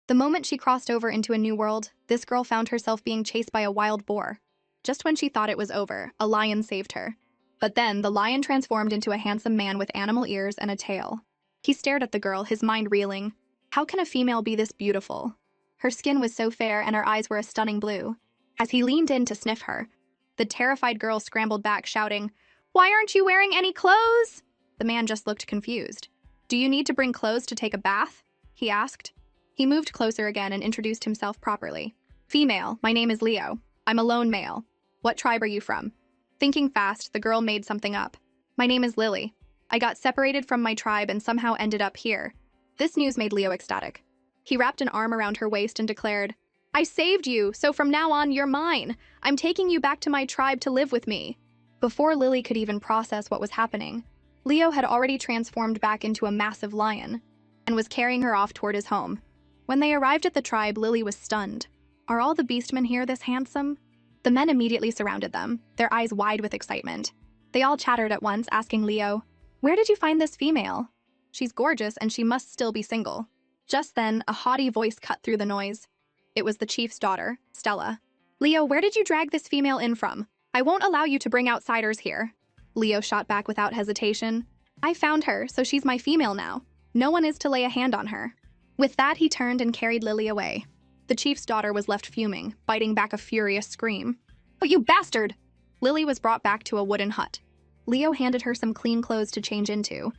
The moment she crossed over into a new world, this girl found herself being chased by a wild boar. Just when she thought it was over, a lion saved her. But then, the lion transformed into a handsome man with animal ears and a tail. He stared at the girl, his mind reeling. How can a female be this beautiful? Her skin was so fair and her eyes were a stunning blue. As he leaned in to sniff her, the terrified girl scrambled back, shouting, "Why aren't you wearing any clothes?" The man just looked confused. "Do you need to bring clothes to take a bath?" he asked. He moved closer again and introduced himself properly. "Female, my name is Leo. I'm a lone male. What tribe are you from?" Thinking fast, the girl made something up. "My name is Lily. I got separated from my tribe and somehow ended up here." This news made Leo ecstatic. He wrapped an arm around her waist and declared, "I saved you, so from now on, you're mine. I'm taking you back to my tribe to live with me." Before Lily could even process what was happening, Leo had already transformed back into a massive lion and was carrying her off toward his home. When they arrived at the tribe, Lily was stunned. Are all the beastmen here this handsome? The men immediately surrounded them, their eyes wide with excitement. They all chattered at once, asking Leo, "Where did you find this female? She's gorgeous and she must still be single." Just then, a haughty voice cut through the noise. It was the chief's daughter, Stella. "Leo, where did you drag this female in from? I won't allow you to bring outsiders here." Leo shot back without hesitation. "I found her, so she's my female now. No one is to lay a hand on her." With that, he turned and carried Lily away. The chief's daughter was left fuming, biting back a furious scream. "Oh, you bastard!" Lily was brought back to a wooden hut. Leo handed her some clean clothes to change into,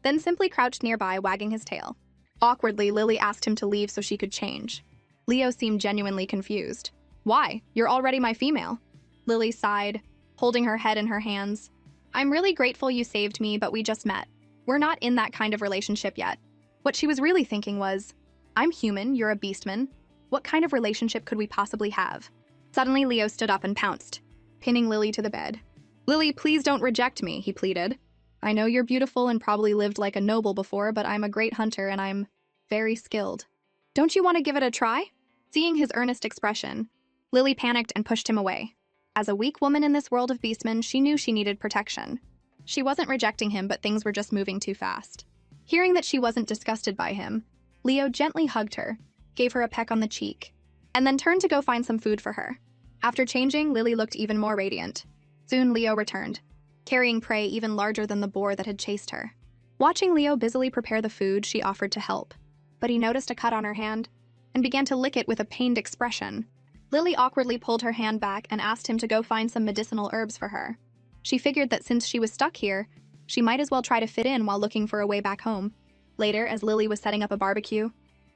then simply crouched nearby, wagging his tail. Awkwardly, Lily asked him to leave so she could change. Leo seemed genuinely confused. "Why? You're already my female." Lily sighed, holding her head in her hands. "I'm really grateful you saved me, but we just met. We're not in that kind of relationship yet." What she was really thinking was, "I'm human, you're a beastman. What kind of relationship could we possibly have?" Suddenly, Leo stood up and pounced, pinning Lily to the bed. "Lily, please don't reject me," he pleaded. "I know you're beautiful and probably lived like a noble before, but I'm a great hunter and I'm very skilled. Don't you want to give it a try?" Seeing his earnest expression, Lily panicked and pushed him away. As a weak woman in this world of beastmen, she knew she needed protection. She wasn't rejecting him, but things were just moving too fast. Hearing that she wasn't disgusted by him, Leo gently hugged her, gave her a peck on the cheek, and then turned to go find some food for her. After changing, Lily looked even more radiant. Soon, Leo returned, carrying prey even larger than the boar that had chased her. Watching Leo busily prepare the food, she offered to help, but he noticed a cut on her hand and began to lick it with a pained expression. Lily awkwardly pulled her hand back and asked him to go find some medicinal herbs for her. She figured that since she was stuck here, she might as well try to fit in while looking for a way back home. Later, as Lily was setting up a barbecue,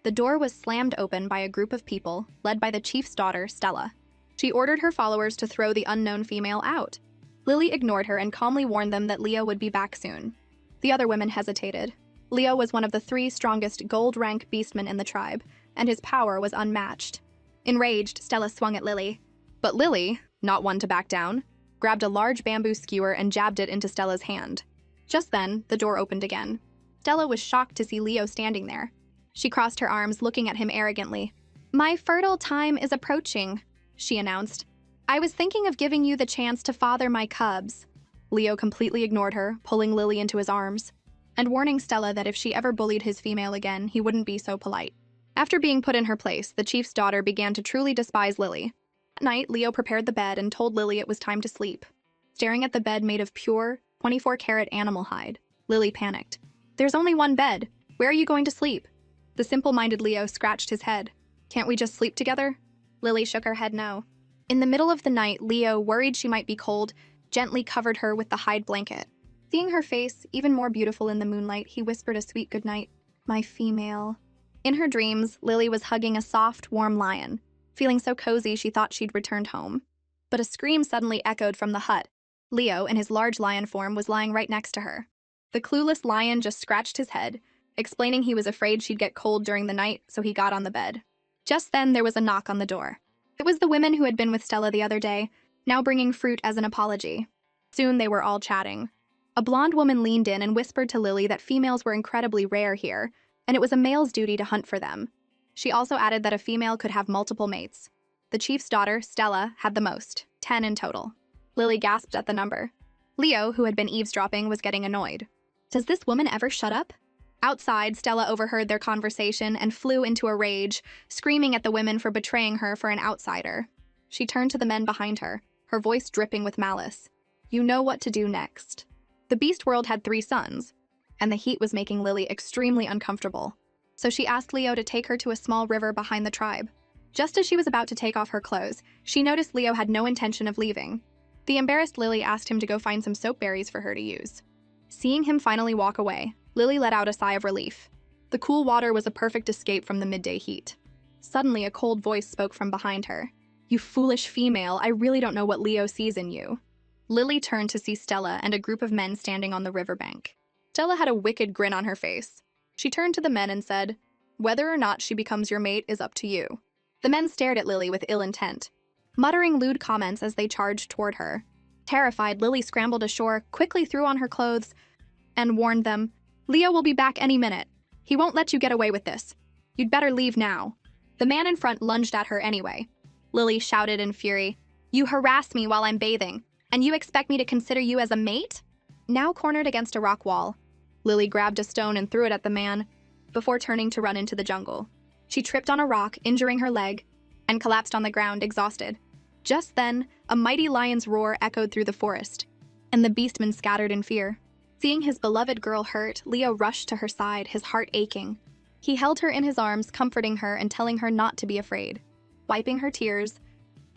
the door was slammed open by a group of people, led by the chief's daughter, Stella. She ordered her followers to throw the unknown female out. Lily ignored her and calmly warned them that Leo would be back soon. The other women hesitated. Leo was one of the 3 strongest gold-rank beastmen in the tribe, and his power was unmatched. Enraged, Stella swung at Lily. But Lily, not one to back down, grabbed a large bamboo skewer and jabbed it into Stella's hand. Just then, the door opened again. Stella was shocked to see Leo standing there. She crossed her arms, looking at him arrogantly. "My fertile time is approaching," she announced. "I was thinking of giving you the chance to father my cubs." Leo completely ignored her, pulling Lily into his arms, and warning Stella that if she ever bullied his female again, he wouldn't be so polite. After being put in her place, the chief's daughter began to truly despise Lily. At night, Leo prepared the bed and told Lily it was time to sleep. Staring at the bed made of pure, 24-karat animal hide, Lily panicked. "There's only one bed. Where are you going to sleep?" The simple-minded Leo scratched his head. "Can't we just sleep together?" Lily shook her head no. In the middle of the night, Leo, worried she might be cold, gently covered her with the hide blanket. Seeing her face, even more beautiful in the moonlight, he whispered a sweet goodnight. "My female." In her dreams, Lily was hugging a soft, warm lion. Feeling so cozy, she thought she'd returned home. But a scream suddenly echoed from the hut. Leo, in his large lion form, was lying right next to her. The clueless lion just scratched his head, explaining he was afraid she'd get cold during the night, so he got on the bed. Just then, there was a knock on the door. It was the women who had been with Stella the other day, now bringing fruit as an apology. Soon they were all chatting. A blonde woman leaned in and whispered to Lily that females were incredibly rare here, and it was a male's duty to hunt for them. She also added that a female could have multiple mates. The chief's daughter, Stella, had the most, 10 in total. Lily gasped at the number. Leo, who had been eavesdropping, was getting annoyed. "Does this woman ever shut up?" Outside, Stella overheard their conversation and flew into a rage, screaming at the women for betraying her for an outsider. She turned to the men behind her, her voice dripping with malice. You know what to do next. The beast world had 3 sons, and the heat was making Lily extremely uncomfortable. So she asked Leo to take her to a small river behind the tribe. Just as she was about to take off her clothes, she noticed Leo had no intention of leaving. The embarrassed Lily asked him to go find some soap berries for her to use. Seeing him finally walk away, Lily let out a sigh of relief. The cool water was a perfect escape from the midday heat. Suddenly, a cold voice spoke from behind her. You foolish female, I really don't know what Leo sees in you. Lily turned to see Stella and a group of men standing on the riverbank. Stella had a wicked grin on her face. She turned to the men and said, whether or not she becomes your mate is up to you. The men stared at Lily with ill intent, muttering lewd comments as they charged toward her. Terrified, Lily scrambled ashore, quickly threw on her clothes, and warned them, Leo will be back any minute. He won't let you get away with this. You'd better leave now. The man in front lunged at her anyway. Lily shouted in fury, you harass me while I'm bathing, and you expect me to consider you as a mate? Now cornered against a rock wall, Lily grabbed a stone and threw it at the man, before turning to run into the jungle. She tripped on a rock, injuring her leg, and collapsed on the ground, exhausted. Just then, a mighty lion's roar echoed through the forest, and the beastmen scattered in fear. Seeing his beloved girl hurt, Leo rushed to her side, his heart aching. He held her in his arms, comforting her and telling her not to be afraid. Wiping her tears,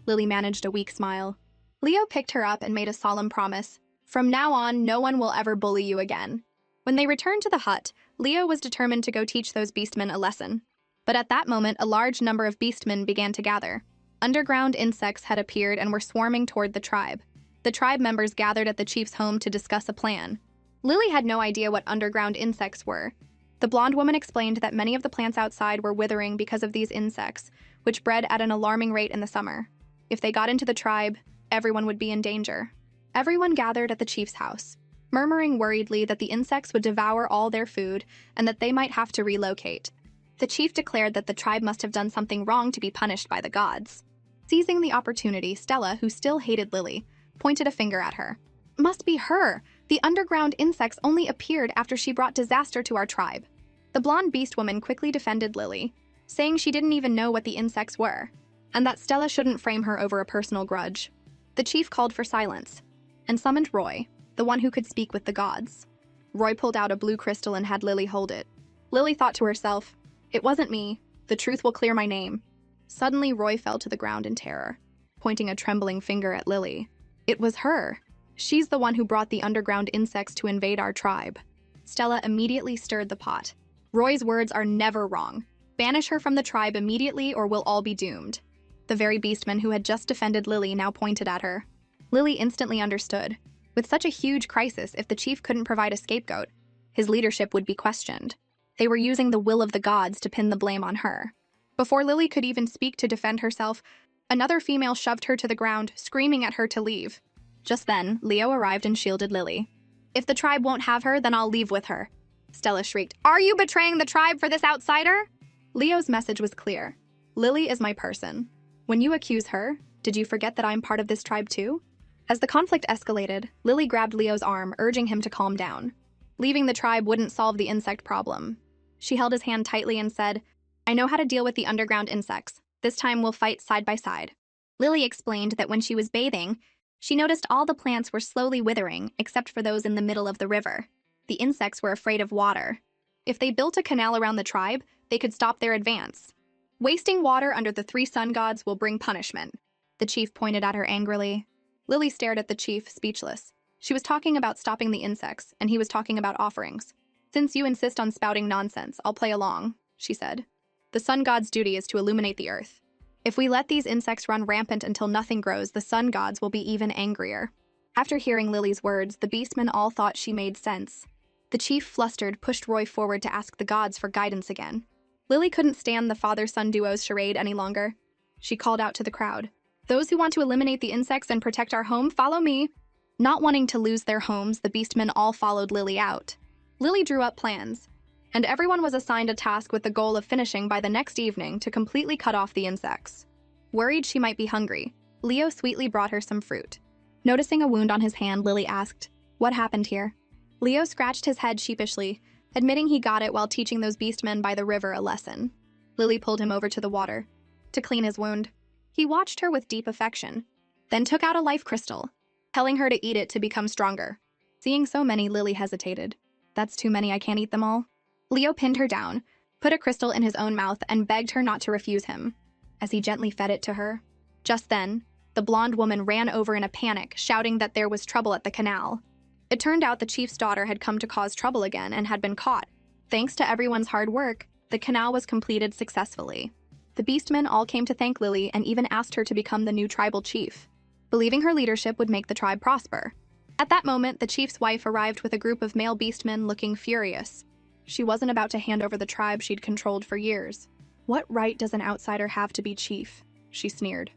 Lily managed a weak smile. Leo picked her up and made a solemn promise. From now on, no one will ever bully you again. When they returned to the hut, Leo was determined to go teach those beastmen a lesson. But at that moment, a large number of beastmen began to gather. Underground insects had appeared and were swarming toward the tribe. The tribe members gathered at the chief's home to discuss a plan. Lily had no idea what underground insects were. The blonde woman explained that many of the plants outside were withering because of these insects, which bred at an alarming rate in the summer. If they got into the tribe, everyone would be in danger. Everyone gathered at the chief's house, murmuring worriedly that the insects would devour all their food and that they might have to relocate. The chief declared that the tribe must have done something wrong to be punished by the gods. Seizing the opportunity, Stella, who still hated Lily, pointed a finger at her. Must be her! The underground insects only appeared after she brought disaster to our tribe. The blonde beast woman quickly defended Lily, saying she didn't even know what the insects were, and that Stella shouldn't frame her over a personal grudge. The chief called for silence, and summoned Roy, the one who could speak with the gods. Roy pulled out a blue crystal and had Lily hold it. Lily thought to herself, it wasn't me. The truth will clear my name. Suddenly, Roy fell to the ground in terror, pointing a trembling finger at Lily. It was her. She's the one who brought the underground insects to invade our tribe. Stella immediately stirred the pot. Roy's words are never wrong. Banish her from the tribe immediately or we'll all be doomed. The very beastman who had just defended Lily now pointed at her. Lily instantly understood. With such a huge crisis, if the chief couldn't provide a scapegoat, his leadership would be questioned. They were using the will of the gods to pin the blame on her. Before Lily could even speak to defend herself, another female shoved her to the ground, screaming at her to leave. Just then, Leo arrived and shielded Lily. If the tribe won't have her, then I'll leave with her. Stella shrieked, Are you betraying the tribe for this outsider? Leo's message was clear. Lily is my person. When you accuse her, did you forget that I'm part of this tribe too? As the conflict escalated, Lily grabbed Leo's arm, urging him to calm down. Leaving the tribe wouldn't solve the insect problem. She held his hand tightly and said, I know how to deal with the underground insects. This time we'll fight side by side. Lily explained that when she was bathing, she noticed all the plants were slowly withering, except for those in the middle of the river. The insects were afraid of water. If they built a canal around the tribe, they could stop their advance. Wasting water under the 3 sun gods will bring punishment. The chief pointed at her angrily. Lily stared at the chief, speechless. She was talking about stopping the insects, and he was talking about offerings. Since you insist on spouting nonsense, I'll play along, she said. The sun god's duty is to illuminate the earth. If we let these insects run rampant until nothing grows, the sun gods will be even angrier. After hearing Lily's words, the beastmen all thought she made sense. The chief, flustered, pushed Roy forward to ask the gods for guidance again. Lily couldn't stand the father-son duo's charade any longer. She called out to the crowd. Those who want to eliminate the insects and protect our home, follow me. Not wanting to lose their homes, the beastmen all followed Lily out. Lily drew up plans, and everyone was assigned a task with the goal of finishing by the next evening to completely cut off the insects. Worried she might be hungry, Leo sweetly brought her some fruit. Noticing a wound on his hand, Lily asked, What happened here? Leo scratched his head sheepishly, admitting he got it while teaching those beastmen by the river a lesson. Lily pulled him over to the water to clean his wound. He watched her with deep affection, then took out a life crystal, telling her to eat it to become stronger. Seeing so many, Lily hesitated. That's too many, I can't eat them all. Leo pinned her down, put a crystal in his own mouth, and begged her not to refuse him, as he gently fed it to her. Just then, the blonde woman ran over in a panic, shouting that there was trouble at the canal. It turned out the chief's daughter had come to cause trouble again and had been caught. Thanks to everyone's hard work, the canal was completed successfully. The beastmen all came to thank Lily and even asked her to become the new tribal chief, believing her leadership would make the tribe prosper. At that moment, the chief's wife arrived with a group of male beastmen looking furious. She wasn't about to hand over the tribe she'd controlled for years. What right does an outsider have to be chief? She sneered.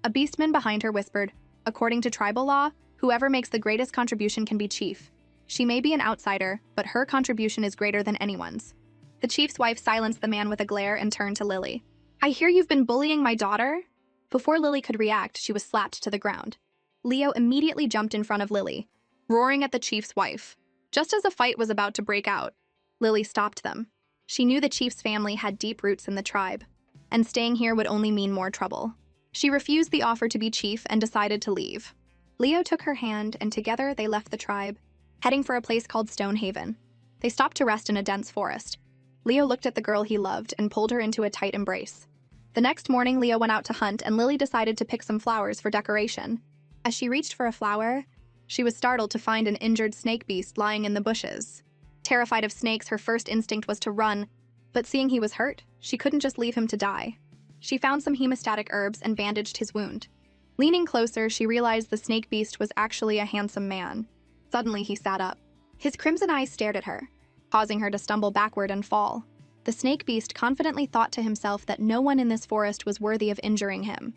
A beastman behind her whispered, according to tribal law, whoever makes the greatest contribution can be chief. She may be an outsider, but her contribution is greater than anyone's. The chief's wife silenced the man with a glare and turned to Lily. I hear you've been bullying my daughter? Before Lily could react, she was slapped to the ground. Leo immediately jumped in front of Lily, roaring at the chief's wife. Just as a fight was about to break out, Lily stopped them. She knew the chief's family had deep roots in the tribe, and staying here would only mean more trouble. She refused the offer to be chief and decided to leave. Leo took her hand, and together they left the tribe, heading for a place called Stonehaven. They stopped to rest in a dense forest. Leo looked at the girl he loved and pulled her into a tight embrace. The next morning, Leo went out to hunt, and Lily decided to pick some flowers for decoration. As she reached for a flower, she was startled to find an injured snake beast lying in the bushes. Terrified of snakes, her first instinct was to run, but seeing he was hurt, she couldn't just leave him to die. She found some hemostatic herbs and bandaged his wound. Leaning closer, she realized the snake beast was actually a handsome man. Suddenly, he sat up. His crimson eyes stared at her, causing her to stumble backward and fall. The snake beast confidently thought to himself that no one in this forest was worthy of injuring him.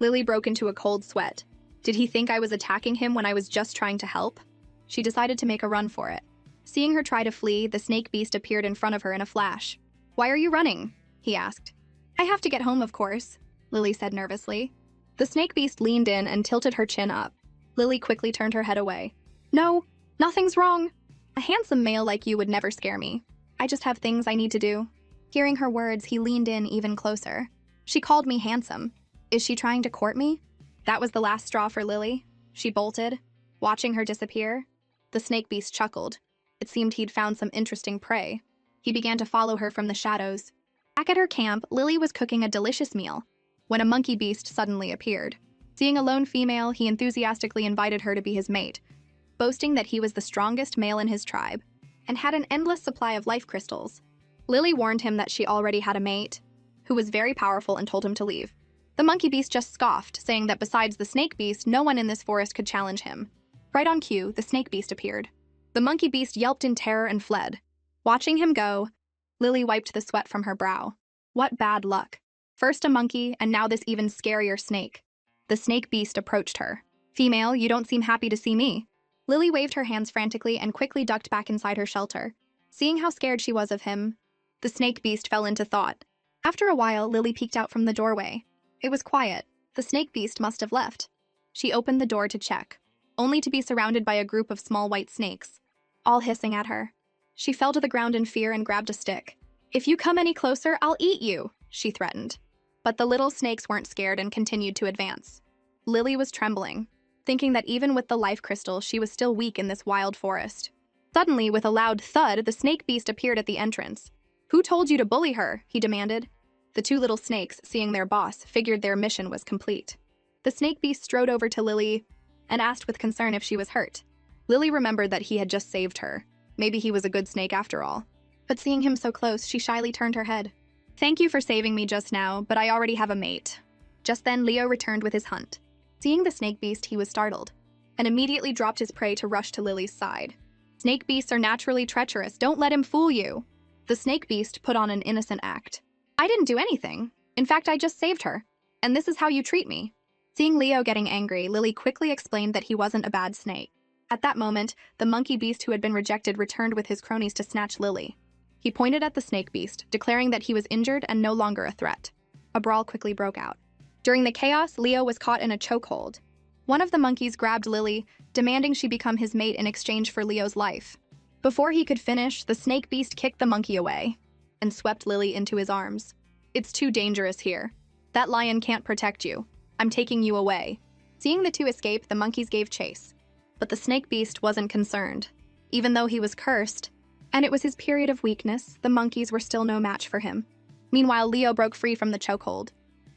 Lily broke into a cold sweat. Did he think I was attacking him when I was just trying to help? She decided to make a run for it. Seeing her try to flee, the snake beast appeared in front of her in a flash. Why are you running? He asked. I have to get home, of course, Lily said nervously. The snake beast leaned in and tilted her chin up. Lily quickly turned her head away. No, nothing's wrong. A handsome male like you would never scare me. I just have things I need to do. Hearing her words, he leaned in even closer. She called me handsome. Is she trying to court me? That was the last straw for Lily. She bolted, watching her disappear. The snake beast chuckled. It seemed he'd found some interesting prey. He began to follow her from the shadows. Back at her camp, Lily was cooking a delicious meal when a monkey beast suddenly appeared. Seeing a lone female, he enthusiastically invited her to be his mate, boasting that he was the strongest male in his tribe and had an endless supply of life crystals. Lily warned him that she already had a mate, who was very powerful, and told him to leave. The monkey beast just scoffed, saying that besides the snake beast, no one in this forest could challenge him. Right on cue, the snake beast appeared. The monkey beast yelped in terror and fled. Watching him go, Lily wiped the sweat from her brow. What bad luck. First a monkey, and now this even scarier snake. The snake beast approached her. Female, you don't seem happy to see me. Lily waved her hands frantically and quickly ducked back inside her shelter. Seeing how scared she was of him, the snake beast fell into thought. After a while, Lily peeked out from the doorway. It was quiet. The snake beast must have left. She opened the door to check, only to be surrounded by a group of small white snakes, all hissing at her. She fell to the ground in fear and grabbed a stick. If you come any closer, I'll eat you, she threatened. But the little snakes weren't scared and continued to advance. Lily was trembling, thinking that even with the life crystal, she was still weak in this wild forest. Suddenly, with a loud thud, the snake beast appeared at the entrance. Who told you to bully her? He demanded. The two little snakes, seeing their boss, figured their mission was complete. The snake beast strode over to Lily and asked with concern if she was hurt. Lily remembered that he had just saved her. Maybe he was a good snake after all. But seeing him so close, she shyly turned her head. Thank you for saving me just now, but I already have a mate. Just then, Leo returned with his hunt. Seeing the snake beast, he was startled and immediately dropped his prey to rush to Lily's side. Snake beasts are naturally treacherous. Don't let him fool you. The snake beast put on an innocent act. I didn't do anything. In fact, I just saved her. And this is how you treat me. Seeing Leo getting angry, Lily quickly explained that he wasn't a bad snake. At that moment, the monkey beast who had been rejected returned with his cronies to snatch Lily. He pointed at the snake beast, declaring that he was injured and no longer a threat. A brawl quickly broke out. During the chaos, Leo was caught in a chokehold. One of the monkeys grabbed Lily, demanding she become his mate in exchange for Leo's life. Before he could finish, the snake beast kicked the monkey away and swept Lily into his arms. "It's too dangerous here. That lion can't protect you. I'm taking you away." Seeing the two escape, the monkeys gave chase. But the snake beast wasn't concerned. Even though he was cursed, and it was his period of weakness, the monkeys were still no match for him. Meanwhile, Leo broke free from the chokehold,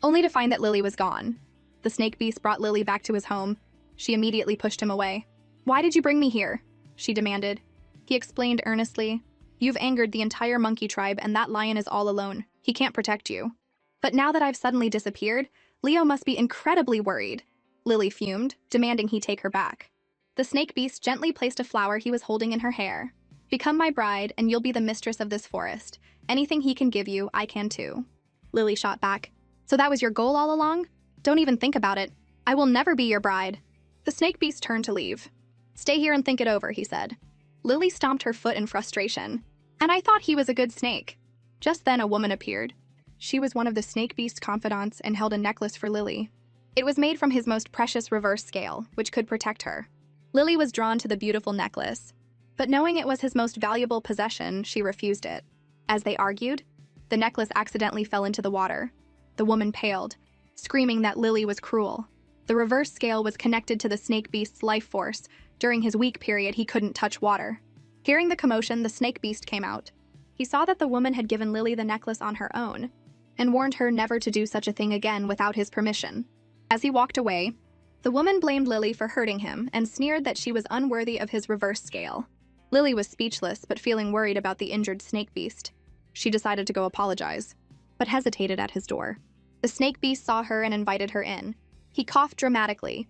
only to find that Lily was gone. The snake beast brought Lily back to his home. She immediately pushed him away. "Why did you bring me here?" she demanded. He explained earnestly, "You've angered the entire monkey tribe, and that lion is all alone. He can't protect you. But now that I've suddenly disappeared, Leo must be incredibly worried." Lily fumed, demanding he take her back. The snake beast gently placed a flower he was holding in her hair. "Become my bride, and you'll be the mistress of this forest. Anything he can give you, I can too." Lily shot back, "So that was your goal all along? Don't even think about it. I will never be your bride." The snake beast turned to leave. "Stay here and think it over," he said. Lily stomped her foot in frustration. "And I thought he was a good snake." Just then a woman appeared. She was one of the snake beast's confidants and held a necklace for Lily. It was made from his most precious reverse scale, which could protect her. Lily was drawn to the beautiful necklace, but knowing it was his most valuable possession, she refused it. As they argued, the necklace accidentally fell into the water. The woman paled, screaming that Lily was cruel. The reverse scale was connected to the snake beast's life force. During his weak period, he couldn't touch water. Hearing the commotion, the snake beast came out. He saw that the woman had given Lily the necklace on her own, and warned her never to do such a thing again without his permission. As he walked away, the woman blamed Lily for hurting him and sneered that she was unworthy of his reverse scale. Lily was speechless, but feeling worried about the injured snake beast. She decided to go apologize, but hesitated at his door. The snake beast saw her and invited her in. He coughed dramatically,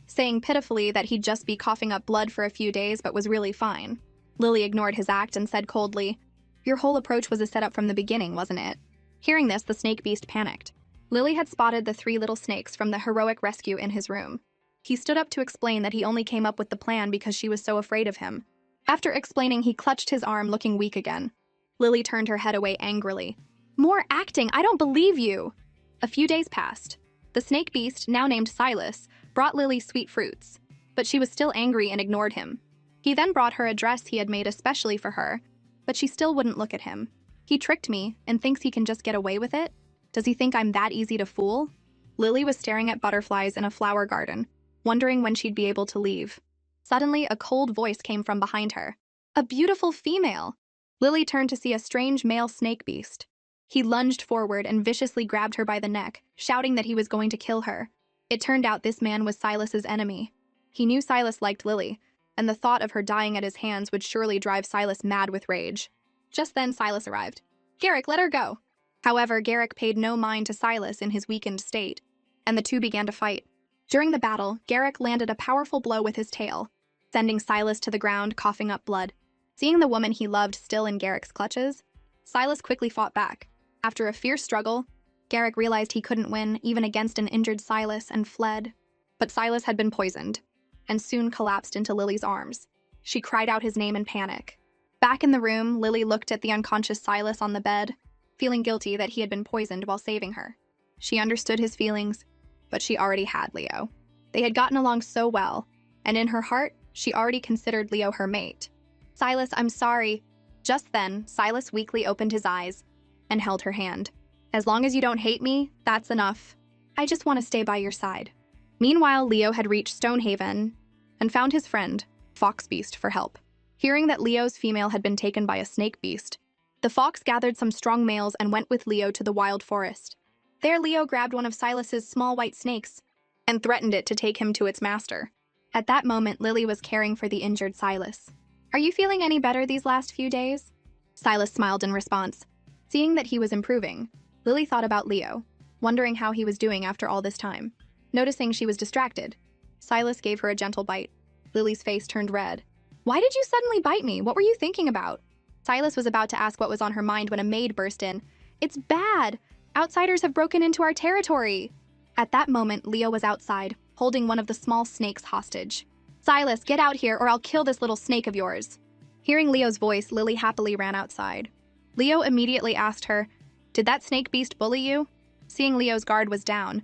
saying pitifully that he'd just be coughing up blood for a few days but was really fine. Lily ignored his act and said coldly, "Your whole approach was a setup from the beginning, wasn't it?" Hearing this, the snake beast panicked. Lily had spotted the 3 little snakes from the heroic rescue in his room. He stood up to explain that he only came up with the plan because she was so afraid of him. After explaining, he clutched his arm, looking weak again. Lily turned her head away angrily. "More acting! I don't believe you!" A few days passed. The snake beast, now named Silas, brought Lily sweet fruits, but she was still angry and ignored him. He then brought her a dress he had made especially for her, but she still wouldn't look at him. "He tricked me and thinks he can just get away with it? Does he think I'm that easy to fool?" Lily was staring at butterflies in a flower garden, wondering when she'd be able to leave. Suddenly, a cold voice came from behind her. "A beautiful female!" Lily turned to see a strange male snake beast. He lunged forward and viciously grabbed her by the neck, shouting that he was going to kill her. It turned out this man was Silas's enemy. He knew Silas liked Lily, and the thought of her dying at his hands would surely drive Silas mad with rage. Just then, Silas arrived. "Garrick, let her go." However, Garrick paid no mind to Silas in his weakened state, and the two began to fight. During the battle, Garrick landed a powerful blow with his tail, sending Silas to the ground, coughing up blood. Seeing the woman he loved still in Garrick's clutches, Silas quickly fought back. After a fierce struggle, Garrick realized he couldn't win, even against an injured Silas, and fled. But Silas had been poisoned, and soon collapsed into Lily's arms. She cried out his name in panic. Back in the room, Lily looked at the unconscious Silas on the bed, feeling guilty that he had been poisoned while saving her. She understood his feelings, but she already had Leo. They had gotten along so well, and in her heart, she already considered Leo her mate. "Silas, I'm sorry." Just then, Silas weakly opened his eyes and held her hand. "As long as you don't hate me, that's enough. I just want to stay by your side." Meanwhile, Leo had reached Stonehaven and found his friend, Fox Beast, for help. Hearing that Leo's female had been taken by a snake beast, the fox gathered some strong males and went with Leo to the wild forest. There, Leo grabbed one of Silas's small white snakes and threatened it to take him to its master. At that moment, Lily was caring for the injured Silas. "Are you feeling any better these last few days?" Silas smiled in response. Seeing that he was improving, Lily thought about Leo, wondering how he was doing after all this time. Noticing she was distracted, Silas gave her a gentle bite. Lily's face turned red. "Why did you suddenly bite me? What were you thinking about?" Silas was about to ask what was on her mind when a maid burst in. "It's bad! Outsiders have broken into our territory!" At that moment, Leo was outside, holding one of the small snakes hostage. "Silas, get out here or I'll kill this little snake of yours." Hearing Leo's voice, Lily happily ran outside. Leo immediately asked her, "Did that snake beast bully you?" Seeing Leo's guard was down,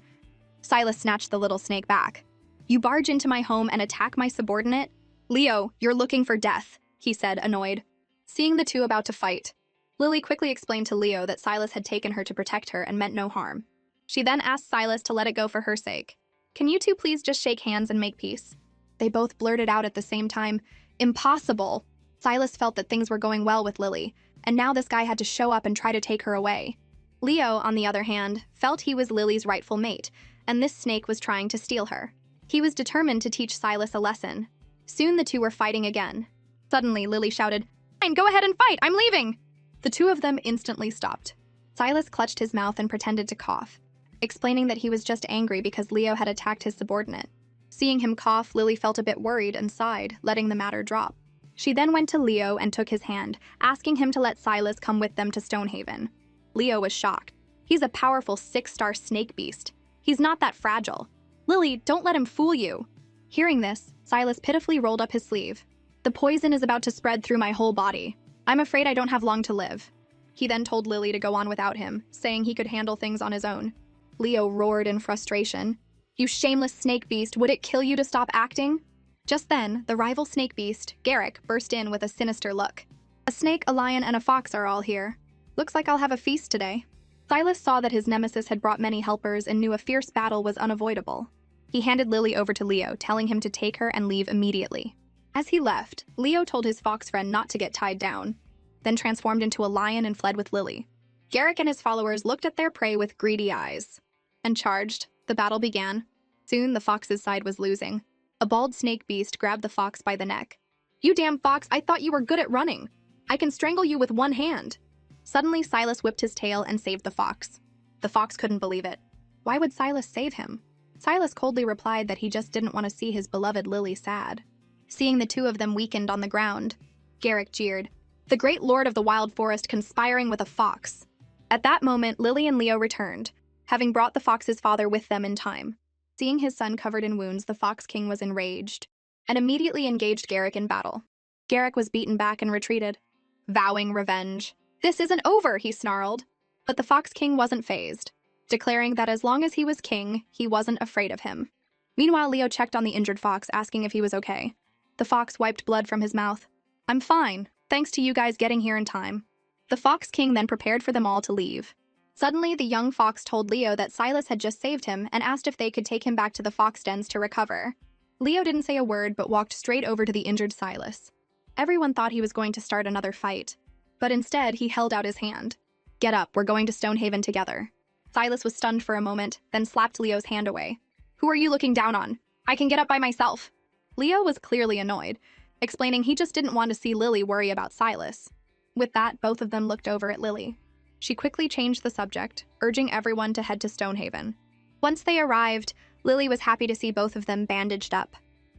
Silas snatched the little snake back. "You barge into my home and attack my subordinate? Leo, you're looking for death." he said, annoyed. Seeing the two about to fight, Lily quickly explained to Leo that Silas had taken her to protect her and meant no harm. She then asked Silas to let it go for her sake. Can you two please just shake hands and make peace? They both blurted out at the same time, impossible. Silas felt that things were going well with Lily, and now this guy had to show up and try to take her away. Leo, on the other hand, felt he was Lily's rightful mate, and this snake was trying to steal her. He was determined to teach Silas a lesson. Soon the two were fighting again. Suddenly, Lily shouted, "Fine, go ahead and fight, I'm leaving!" The two of them instantly stopped. Silas clutched his mouth and pretended to cough, explaining that he was just angry because Leo had attacked his subordinate. Seeing him cough, Lily felt a bit worried and sighed, letting the matter drop. She then went to Leo and took his hand, asking him to let Silas come with them to Stonehaven. Leo was shocked. He's a powerful 6-star snake beast. He's not that fragile. Lily, don't let him fool you. Hearing this, Silas pitifully rolled up his sleeve. The poison is about to spread through my whole body. I'm afraid I don't have long to live. He then told Lily to go on without him, saying he could handle things on his own. Leo roared in frustration. You shameless snake beast, would it kill you to stop acting? Just then, the rival snake beast, Garrick, burst in with a sinister look. A snake, a lion, and a fox are all here. Looks like I'll have a feast today. Silas saw that his nemesis had brought many helpers and knew a fierce battle was unavoidable. He handed Lily over to Leo, telling him to take her and leave immediately. As he left, Leo told his fox friend not to get tied down, then transformed into a lion and fled with Lily. Garrick and his followers looked at their prey with greedy eyes and charged. The battle began. Soon, the fox's side was losing. A bald snake beast grabbed the fox by the neck. You damn fox, I thought you were good at running. I can strangle you with one hand. Suddenly, Silas whipped his tail and saved the fox. The fox couldn't believe it. Why would Silas save him? Silas coldly replied that he just didn't want to see his beloved Lily sad. Seeing the two of them weakened on the ground, Garrick jeered. The great lord of the wild forest conspiring with a fox. At that moment, Lily and Leo returned, having brought the fox's father with them in time. Seeing his son covered in wounds, the Fox King was enraged and immediately engaged Garrick in battle. Garrick was beaten back and retreated, vowing revenge. This isn't over, he snarled. But the Fox King wasn't fazed, declaring that as long as he was king, he wasn't afraid of him. Meanwhile, Leo checked on the injured fox, asking if he was okay. The fox wiped blood from his mouth. I'm fine, thanks to you guys getting here in time. The Fox King then prepared for them all to leave. Suddenly, the young fox told Leo that Silas had just saved him and asked if they could take him back to the fox dens to recover. Leo didn't say a word but walked straight over to the injured Silas. Everyone thought he was going to start another fight, but instead he held out his hand. Get up, we're going to Stonehaven together. Silas was stunned for a moment, then slapped Leo's hand away. Who are you looking down on? I can get up by myself. Leo was clearly annoyed, explaining he just didn't want to see Lily worry about Silas. With that, both of them looked over at Lily. She quickly changed the subject, urging everyone to head to Stonehaven. Once they arrived, Lily was happy to see both of them bandaged up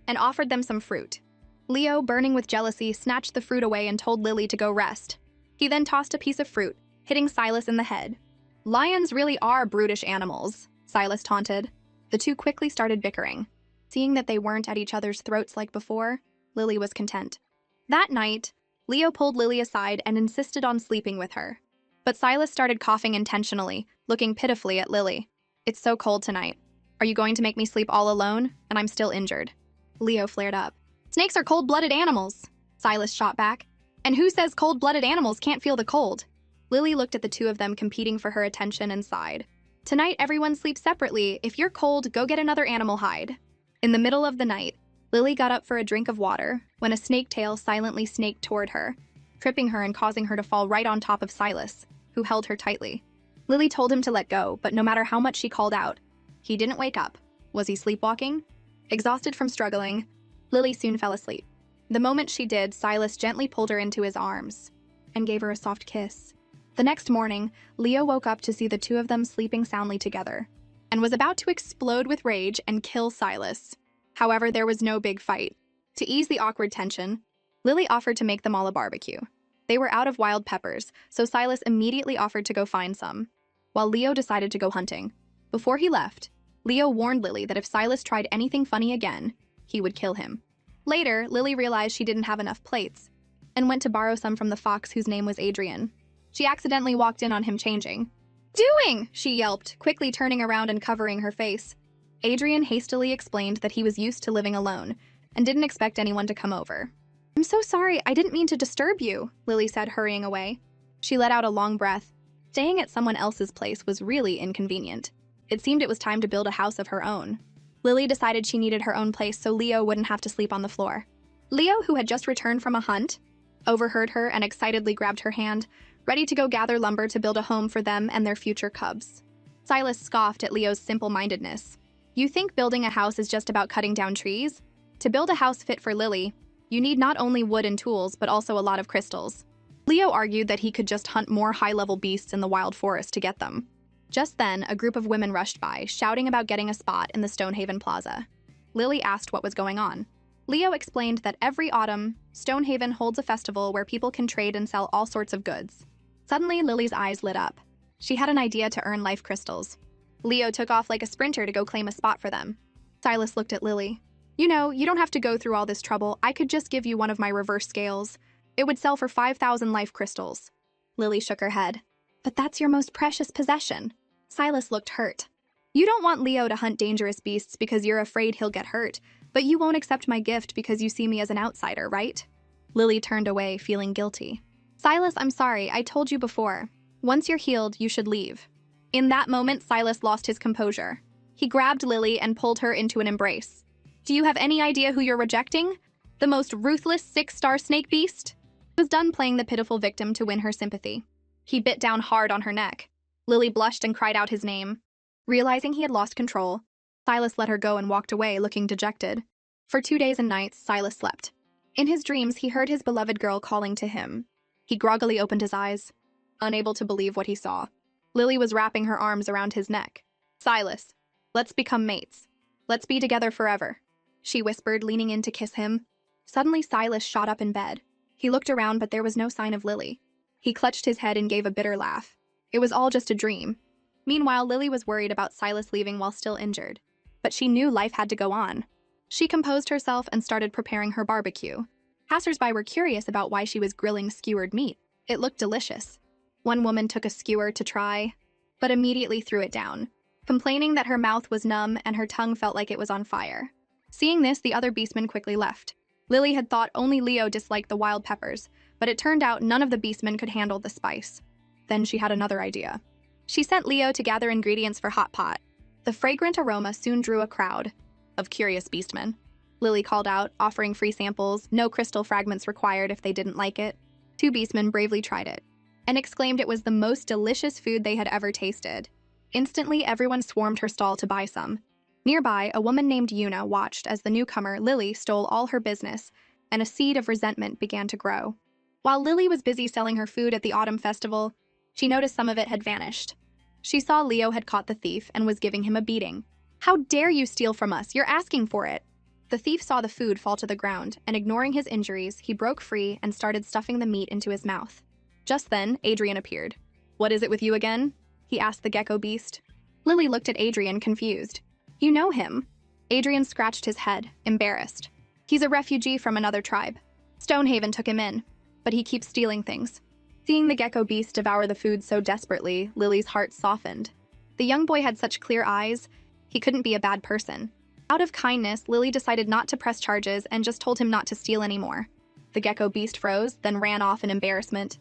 and offered them some fruit. Leo, burning with jealousy, snatched the fruit away and told Lily to go rest. He then tossed a piece of fruit, hitting Silas in the head. Lions really are brutish animals, Silas taunted. The two quickly started bickering. Seeing that they weren't at each other's throats like before, Lily was content. That night, Leo pulled Lily aside and insisted on sleeping with her. But Silas started coughing intentionally, looking pitifully at Lily. It's so cold tonight. Are you going to make me sleep all alone? And I'm still injured. Leo flared up. Snakes are cold-blooded animals, Silas shot back. And who says cold-blooded animals can't feel the cold? Lily looked at the two of them competing for her attention and sighed. Tonight, everyone sleeps separately. If you're cold, go get another animal hide. In the middle of the night, Lily got up for a drink of water when a snake tail silently snaked toward her, tripping her and causing her to fall right on top of Silas, who held her tightly. Lily told him to let go, but no matter how much she called out, he didn't wake up. Was he sleepwalking? Exhausted from struggling, Lily soon fell asleep. The moment she did, Silas gently pulled her into his arms and gave her a soft kiss. The next morning, Leo woke up to see the two of them sleeping soundly together and was about to explode with rage and kill Silas. However, there was no big fight. To ease the awkward tension, Lily offered to make them all a barbecue. They were out of wild peppers, so Silas immediately offered to go find some, while Leo decided to go hunting. Before he left, Leo warned Lily that if Silas tried anything funny again, he would kill him. Later, Lily realized she didn't have enough plates and went to borrow some from the fox whose name was Adrian. She accidentally walked in on him changing. Doing, she yelped, quickly turning around and covering her face. Adrian hastily explained that he was used to living alone and didn't expect anyone to come over. I'm so sorry, I didn't mean to disturb you, Lily said, hurrying away. She let out a long breath. Staying at someone else's place was really inconvenient. It seemed it was time to build a house of her own. Lily decided she needed her own place so Leo wouldn't have to sleep on the floor. Leo, who had just returned from a hunt, overheard her and excitedly grabbed her hand, ready to go gather lumber to build a home for them and their future cubs. Silas scoffed at Leo's simple-mindedness. You think building a house is just about cutting down trees? To build a house fit for Lily, you need not only wood and tools, but also a lot of crystals. Leo argued that he could just hunt more high-level beasts in the wild forest to get them. Just then, a group of women rushed by, shouting about getting a spot in the Stonehaven Plaza. Lily asked what was going on. Leo explained that every autumn, Stonehaven holds a festival where people can trade and sell all sorts of goods. Suddenly, Lily's eyes lit up. She had an idea to earn life crystals. Leo took off like a sprinter to go claim a spot for them. Silas looked at Lily. You know, you don't have to go through all this trouble. I could just give you one of my reverse scales. It would sell for 5,000 life crystals. Lily shook her head. But that's your most precious possession. Silas looked hurt. You don't want Leo to hunt dangerous beasts because you're afraid he'll get hurt, but you won't accept my gift because you see me as an outsider, right? Lily turned away, feeling guilty. Silas, I'm sorry, I told you before. Once you're healed, you should leave. In that moment, Silas lost his composure. He grabbed Lily and pulled her into an embrace. Do you have any idea who you're rejecting? The most ruthless 6-star snake beast? He was done playing the pitiful victim to win her sympathy. He bit down hard on her neck. Lily blushed and cried out his name. Realizing he had lost control, Silas let her go and walked away, looking dejected. For 2 days and nights, Silas slept. In his dreams, he heard his beloved girl calling to him. He groggily opened his eyes, unable to believe what he saw. Lily was wrapping her arms around his neck. Silas, let's become mates. Let's be together forever, she whispered, leaning in to kiss him. Suddenly, Silas shot up in bed. He looked around, but there was no sign of Lily. He clutched his head and gave a bitter laugh. It was all just a dream. Meanwhile, Lily was worried about Silas leaving while still injured. But she knew life had to go on. She composed herself and started preparing her barbecue. Passers-by were curious about why she was grilling skewered meat. It looked delicious. One woman took a skewer to try, but immediately threw it down, complaining that her mouth was numb and her tongue felt like it was on fire. Seeing this, the other beastmen quickly left. Lily had thought only Leo disliked the wild peppers, but it turned out none of the beastmen could handle the spice. Then she had another idea. She sent Leo to gather ingredients for hot pot. The fragrant aroma soon drew a crowd of curious beastmen. Lily called out, offering free samples, no crystal fragments required if they didn't like it. 2 beastmen bravely tried it, and exclaimed it was the most delicious food they had ever tasted. Instantly, everyone swarmed her stall to buy some. Nearby, a woman named Yuna watched as the newcomer, Lily, stole all her business, and a seed of resentment began to grow. While Lily was busy selling her food at the autumn festival, she noticed some of it had vanished. She saw Leo had caught the thief and was giving him a beating. How dare you steal from us? You're asking for it. The thief saw the food fall to the ground, and ignoring his injuries, he broke free and started stuffing the meat into his mouth. Just then, Adrian appeared. What is it with you again? He asked the gecko beast. Lily looked at Adrian, confused. You know him. Adrian scratched his head, embarrassed. He's a refugee from another tribe. Stonehaven took him in, but he keeps stealing things. Seeing the gecko beast devour the food so desperately, Lily's heart softened. The young boy had such clear eyes, he couldn't be a bad person. Out of kindness, Lily decided not to press charges and just told him not to steal anymore. The gecko beast froze, then ran off in embarrassment.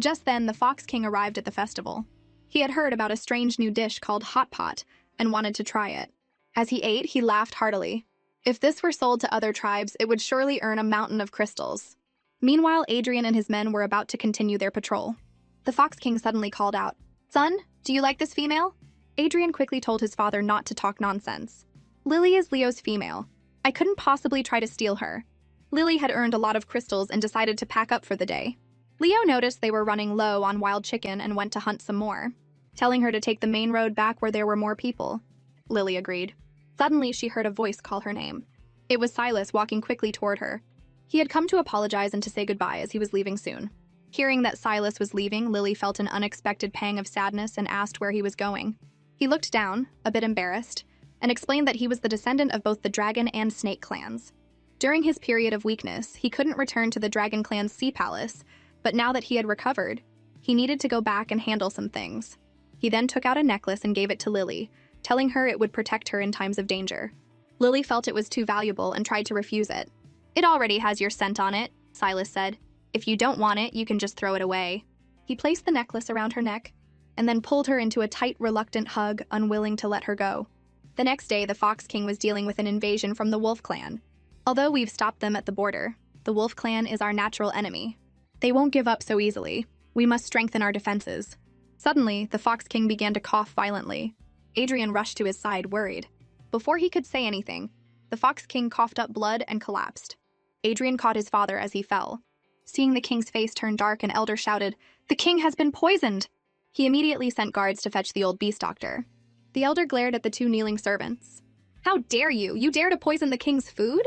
Just then, the Fox King arrived at the festival. He had heard about a strange new dish called hot pot and wanted to try it. As he ate, he laughed heartily. If this were sold to other tribes, it would surely earn a mountain of crystals. Meanwhile, Adrian and his men were about to continue their patrol. The Fox King suddenly called out, Son, do you like this female? Adrian quickly told his father not to talk nonsense. Lily is Leo's female. I couldn't possibly try to steal her. Lily had earned a lot of crystals and decided to pack up for the day. Leo noticed they were running low on wild chicken and went to hunt some more, telling her to take the main road back where there were more people. Lily agreed. Suddenly, she heard a voice call her name. It was Silas walking quickly toward her. He had come to apologize and to say goodbye as he was leaving soon. Hearing that Silas was leaving, Lily felt an unexpected pang of sadness and asked where he was going. He looked down, a bit embarrassed, and explained that he was the descendant of both the dragon and snake clans. During his period of weakness, he couldn't return to the dragon clan's sea palace, but now that he had recovered, he needed to go back and handle some things. He then took out a necklace and gave it to Lily, telling her it would protect her in times of danger. Lily felt it was too valuable and tried to refuse it. It already has your scent on it, Silas said. "If you don't want it, you can just throw it away." He placed the necklace around her neck and then pulled her into a tight, reluctant hug, unwilling to let her go. The next day, the Fox King was dealing with an invasion from the Wolf Clan. Although we've stopped them at the border, the Wolf Clan is our natural enemy. They won't give up so easily. We must strengthen our defenses. Suddenly, the Fox King began to cough violently. Adrian rushed to his side, worried. Before he could say anything, the Fox King coughed up blood and collapsed. Adrian caught his father as he fell. Seeing the king's face turn dark, an elder shouted, "The king has been poisoned!" He immediately sent guards to fetch the old beast doctor. The elder glared at the two kneeling servants. "How dare you? You dare to poison the king's food?"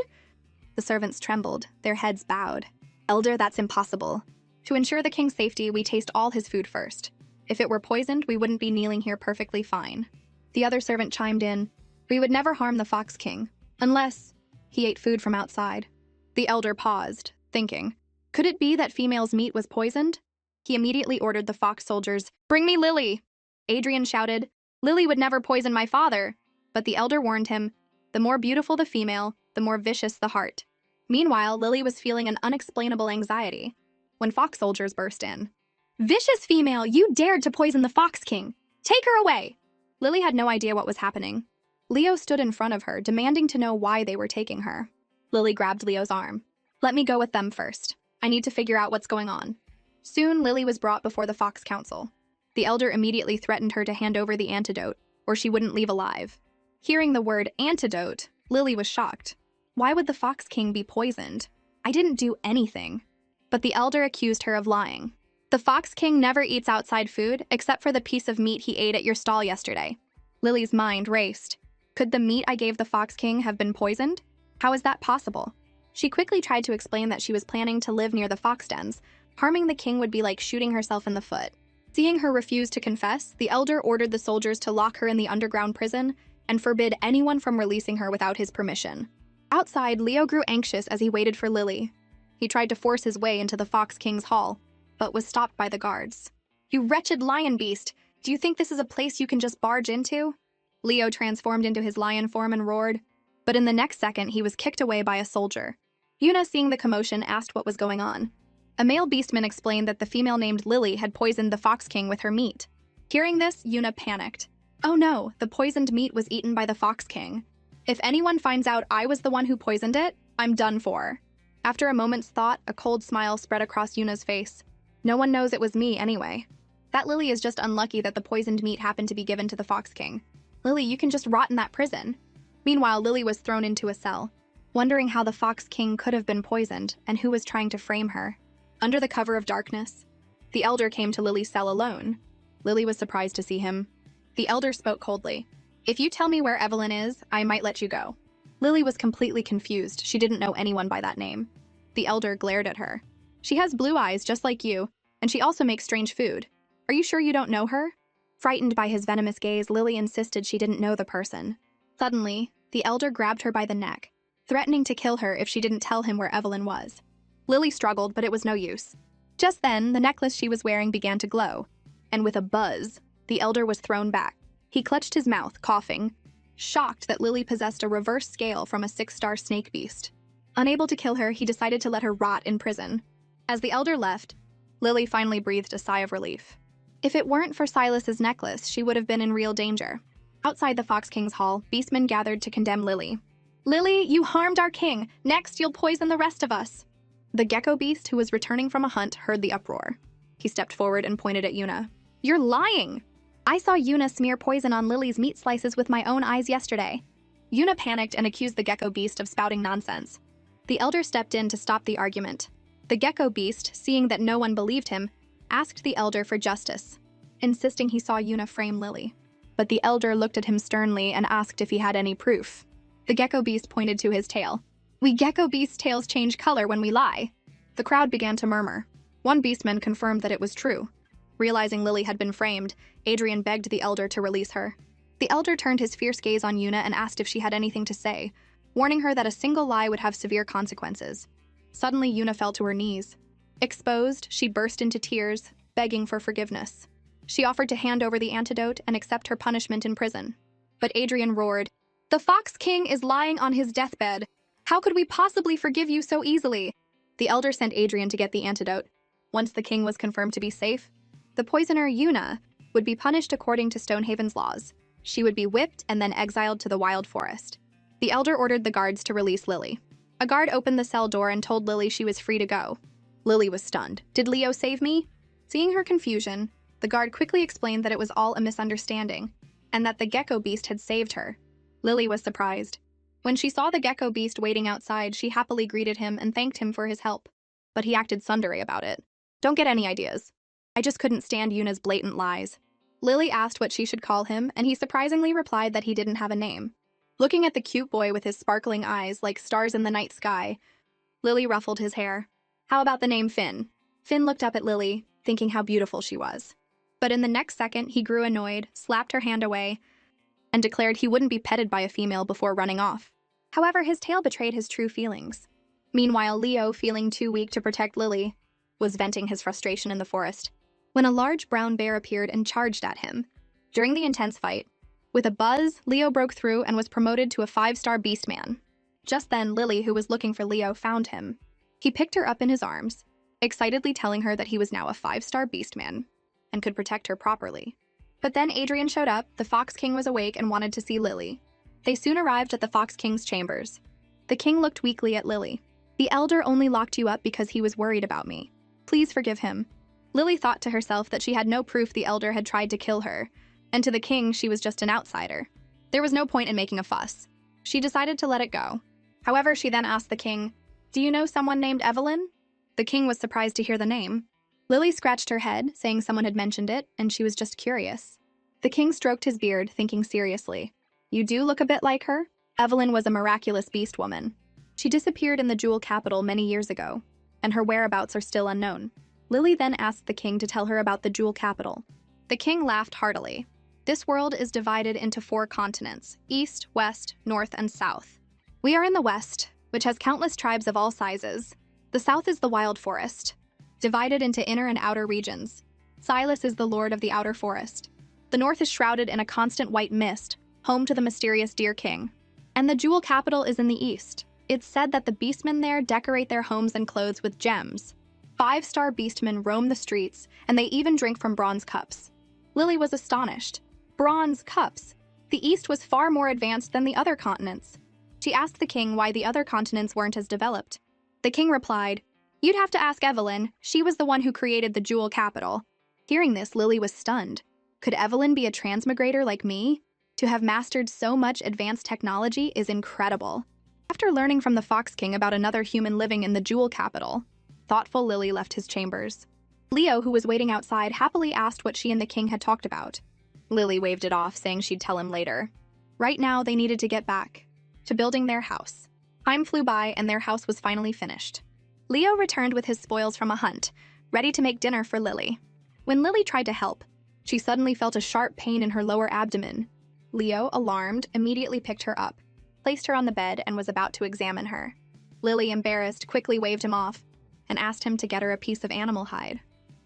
The servants trembled, their heads bowed. "Elder, that's impossible. To ensure the king's safety, we taste all his food first. If it were poisoned, we wouldn't be kneeling here perfectly fine." The other servant chimed in, "We would never harm the Fox King, unless he ate food from outside." The elder paused, thinking, could it be that female's meat was poisoned? He immediately ordered the fox soldiers, "Bring me Lily!" Adrian shouted, "Lily would never poison my father." But the elder warned him, the more beautiful the female, the more vicious the heart. Meanwhile, Lily was feeling an unexplainable anxiety when fox soldiers burst in. "Vicious female, you dared to poison the Fox King! Take her away!" Lily had no idea what was happening. Leo stood in front of her, demanding to know why they were taking her. Lily grabbed Leo's arm. "Let me go with them first. I need to figure out what's going on." Soon, Lily was brought before the Fox Council. The elder immediately threatened her to hand over the antidote, or she wouldn't leave alive. Hearing the word antidote, Lily was shocked. Why would the Fox King be poisoned? "I didn't do anything." But the elder accused her of lying. "The Fox King never eats outside food, except for the piece of meat he ate at your stall yesterday." Lily's mind raced. Could the meat I gave the Fox King have been poisoned? How is that possible? She quickly tried to explain that she was planning to live near the fox dens. Harming the king would be like shooting herself in the foot. Seeing her refuse to confess, the elder ordered the soldiers to lock her in the underground prison and forbid anyone from releasing her without his permission. Outside, Leo grew anxious as he waited for Lily. He tried to force his way into the Fox King's hall, but was stopped by the guards. "You wretched lion beast! Do you think this is a place you can just barge into?" Leo transformed into his lion form and roared, but in the next second he was kicked away by a soldier. Yuna, seeing the commotion, asked what was going on. A male beastman explained that the female named Lily had poisoned the Fox King with her meat. Hearing this, Yuna panicked. "Oh no, the poisoned meat was eaten by the Fox King. If anyone finds out I was the one who poisoned it, I'm done for." After a moment's thought, a cold smile spread across Yuna's face. "No one knows it was me anyway. That Lily is just unlucky that the poisoned meat happened to be given to the Fox King. Lily, you can just rot in that prison." Meanwhile, Lily was thrown into a cell, wondering how the Fox King could have been poisoned and who was trying to frame her. Under the cover of darkness, the elder came to Lily's cell alone. Lily was surprised to see him. The elder spoke coldly. "If you tell me where Evelyn is, I might let you go." Lily was completely confused. She didn't know anyone by that name. The elder glared at her. "She has blue eyes just like you, and she also makes strange food. Are you sure you don't know her?" Frightened by his venomous gaze, Lily insisted she didn't know the person. Suddenly, the elder grabbed her by the neck, threatening to kill her if she didn't tell him where Evelyn was. Lily struggled, but it was no use. Just then, the necklace she was wearing began to glow, and with a buzz, the elder was thrown back. He clutched his mouth, coughing, shocked that Lily possessed a reverse scale from a 6-star snake beast. Unable to kill her, he decided to let her rot in prison. As the elder left, Lily finally breathed a sigh of relief. If it weren't for Silas's necklace, she would have been in real danger. Outside the Fox King's hall, beastmen gathered to condemn Lily. "Lily, you harmed our king. Next, you'll poison the rest of us." The gecko beast, who was returning from a hunt, heard the uproar. He stepped forward and pointed at Yuna. "You're lying! I saw Yuna smear poison on Lily's meat slices with my own eyes yesterday." Yuna panicked and accused the gecko beast of spouting nonsense. The elder stepped in to stop the argument. The gecko beast, seeing that no one believed him, asked the elder for justice, insisting he saw Yuna frame Lily. But the elder looked at him sternly and asked if he had any proof. The gecko beast pointed to his tail. "We gecko beasts' tails change color when we lie." The crowd began to murmur. One beastman confirmed that it was true. Realizing Lily had been framed, Adrian begged the elder to release her. The elder turned his fierce gaze on Yuna and asked if she had anything to say, warning her that a single lie would have severe consequences. Suddenly, Yuna fell to her knees. Exposed, she burst into tears, begging for forgiveness. She offered to hand over the antidote and accept her punishment in prison. But Adrian roared, "The Fox King is lying on his deathbed. How could we possibly forgive you so easily?" The elder sent Adrian to get the antidote. Once the king was confirmed to be safe, the poisoner, Yuna, would be punished according to Stonehaven's laws. She would be whipped and then exiled to the wild forest. The elder ordered the guards to release Lily. A guard opened the cell door and told Lily she was free to go. Lily was stunned. "Did Leo save me?" Seeing her confusion, the guard quickly explained that it was all a misunderstanding, and that the gecko beast had saved her. Lily was surprised. When she saw the gecko beast waiting outside, she happily greeted him and thanked him for his help. But he acted tsundere about it. "Don't get any ideas. I just couldn't stand Yuna's blatant lies." Lily asked what she should call him, and he surprisingly replied that he didn't have a name. Looking at the cute boy with his sparkling eyes like stars in the night sky, Lily ruffled his hair. "How about the name Finn?" Finn looked up at Lily, thinking how beautiful she was. But in the next second, he grew annoyed, slapped her hand away, and declared he wouldn't be petted by a female before running off. However, his tail betrayed his true feelings. Meanwhile, Leo, feeling too weak to protect Lily, was venting his frustration in the forest, when a large brown bear appeared and charged at him. During the intense fight, with a buzz, Leo broke through and was promoted to a 5-star beastman. Just then, Lily, who was looking for Leo, found him. He picked her up in his arms, excitedly telling her that he was now a 5-star beastman and could protect her properly. But then Adrian showed up, the Fox King was awake and wanted to see Lily. They soon arrived at the Fox King's chambers. The king looked weakly at Lily. "The elder only locked you up because he was worried about me. Please forgive him." Lily thought to herself that she had no proof the elder had tried to kill her, and to the king she was just an outsider. There was no point in making a fuss. She decided to let it go. However, she then asked the king, "Do you know someone named Evelyn?" The king was surprised to hear the name. Lily scratched her head, saying someone had mentioned it, and she was just curious. The king stroked his beard, thinking seriously. "You do look a bit like her." Evelyn was a miraculous beast woman. She disappeared in the Jewel Capital many years ago, and her whereabouts are still unknown. Lily then asked the king to tell her about the Jewel Capital. The king laughed heartily. "This world is divided into 4 continents: East, West, North, and South. We are in the West, which has countless tribes of all sizes. The South is the wild forest, divided into inner and outer regions. Silas is the lord of the outer forest. The North is shrouded in a constant white mist, home to the mysterious Deer King. And the Jewel Capital is in the East. It's said that the beastmen there decorate their homes and clothes with gems. 5-star beastmen roam the streets, and they even drink from bronze cups." Lily was astonished. Bronze cups! The East was far more advanced than the other continents. She asked the king why the other continents weren't as developed. The king replied, "You'd have to ask Evelyn. She was the one who created the Jewel Capital." Hearing this, Lily was stunned. Could Evelyn be a transmigrator like me? To have mastered so much advanced technology is incredible. After learning from the Fox King about another human living in the Jewel Capital, thoughtful Lily left his chambers. Leo, who was waiting outside, happily asked what she and the king had talked about. Lily waved it off, saying she'd tell him later. Right now, they needed to get back to building their house. Time flew by, and their house was finally finished. Leo returned with his spoils from a hunt, ready to make dinner for Lily. When Lily tried to help, she suddenly felt a sharp pain in her lower abdomen. Leo, alarmed, immediately picked her up, placed her on the bed, and was about to examine her. Lily, embarrassed, quickly waved him off and asked him to get her a piece of animal hide.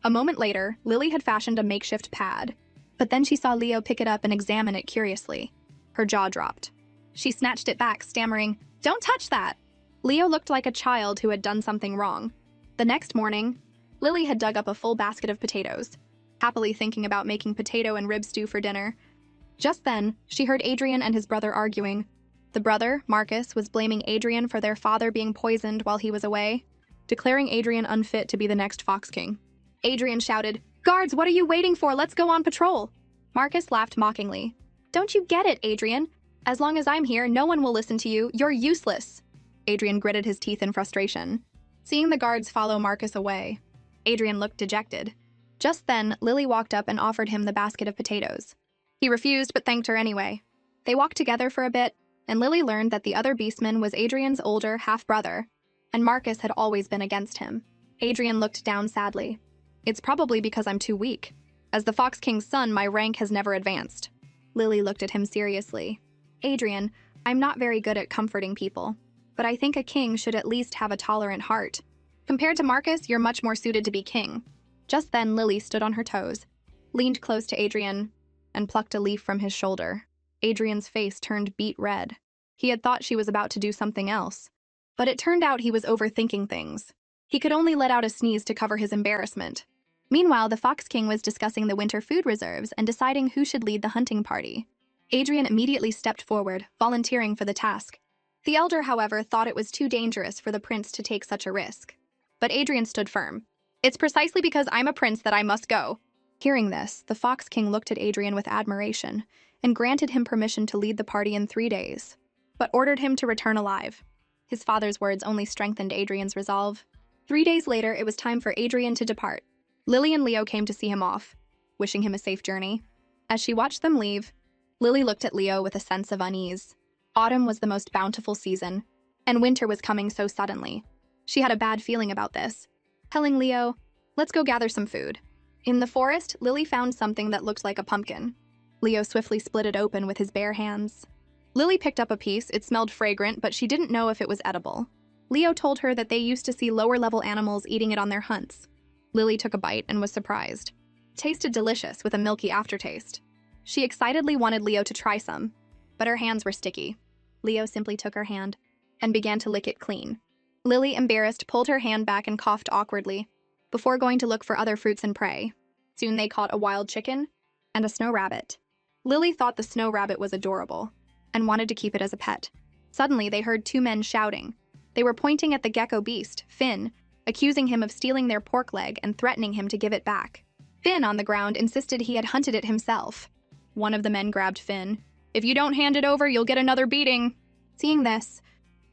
A moment later, Lily had fashioned a makeshift pad, but then she saw Leo pick it up and examine it curiously. Her jaw dropped. She snatched it back, stammering, "Don't touch that!" Leo looked like a child who had done something wrong. The next morning, Lily had dug up a full basket of potatoes, happily thinking about making potato and rib stew for dinner. Just then, she heard Adrian and his brother arguing. The brother, Marcus, was blaming Adrian for their father being poisoned while he was away, declaring Adrian unfit to be the next Fox King. Adrian shouted, "Guards, what are you waiting for? Let's go on patrol!" Marcus laughed mockingly. "Don't you get it, Adrian? As long as I'm here, no one will listen to you. You're useless." Adrian gritted his teeth in frustration. Seeing the guards follow Marcus away, Adrian looked dejected. Just then, Lily walked up and offered him the basket of potatoes. He refused, but thanked her anyway. They walked together for a bit, and Lily learned that the other beastman was Adrian's older half-brother, and Marcus had always been against him. Adrian looked down sadly. "It's probably because I'm too weak. As the Fox King's son, my rank has never advanced." Lily looked at him seriously. "Adrian, I'm not very good at comforting people, but I think a king should at least have a tolerant heart. Compared to Marcus, you're much more suited to be king." Just then, Lily stood on her toes, leaned close to Adrian, and plucked a leaf from his shoulder. Adrian's face turned beet red. He had thought she was about to do something else, but it turned out he was overthinking things. He could only let out a sneeze to cover his embarrassment. Meanwhile, the Fox King was discussing the winter food reserves and deciding who should lead the hunting party. Adrian immediately stepped forward, volunteering for the task. The elder, however, thought it was too dangerous for the prince to take such a risk. But Adrian stood firm. "It's precisely because I'm a prince that I must go." Hearing this, the Fox King looked at Adrian with admiration and granted him permission to lead the party in 3 days, but ordered him to return alive. His father's words only strengthened Adrian's resolve. 3 days later, it was time for Adrian to depart. Lily and Leo came to see him off, wishing him a safe journey. As she watched them leave, Lily looked at Leo with a sense of unease. Autumn was the most bountiful season, and winter was coming so suddenly. She had a bad feeling about this, telling Leo, "Let's go gather some food." In the forest, Lily found something that looked like a pumpkin. Leo swiftly split it open with his bare hands. Lily picked up a piece. It smelled fragrant, but she didn't know if it was edible. Leo told her that they used to see lower-level animals eating it on their hunts. Lily took a bite and was surprised. It tasted delicious with a milky aftertaste. She excitedly wanted Leo to try some, but her hands were sticky. Leo simply took her hand and began to lick it clean. Lily, embarrassed, pulled her hand back and coughed awkwardly before going to look for other fruits and prey. Soon they caught a wild chicken and a snow rabbit. Lily thought the snow rabbit was adorable and wanted to keep it as a pet. Suddenly, they heard 2 men shouting. They were pointing at the gecko beast, Finn, accusing him of stealing their pork leg and threatening him to give it back. Finn, on the ground, insisted he had hunted it himself. One of the men grabbed Finn. "If you don't hand it over, you'll get another beating." Seeing this,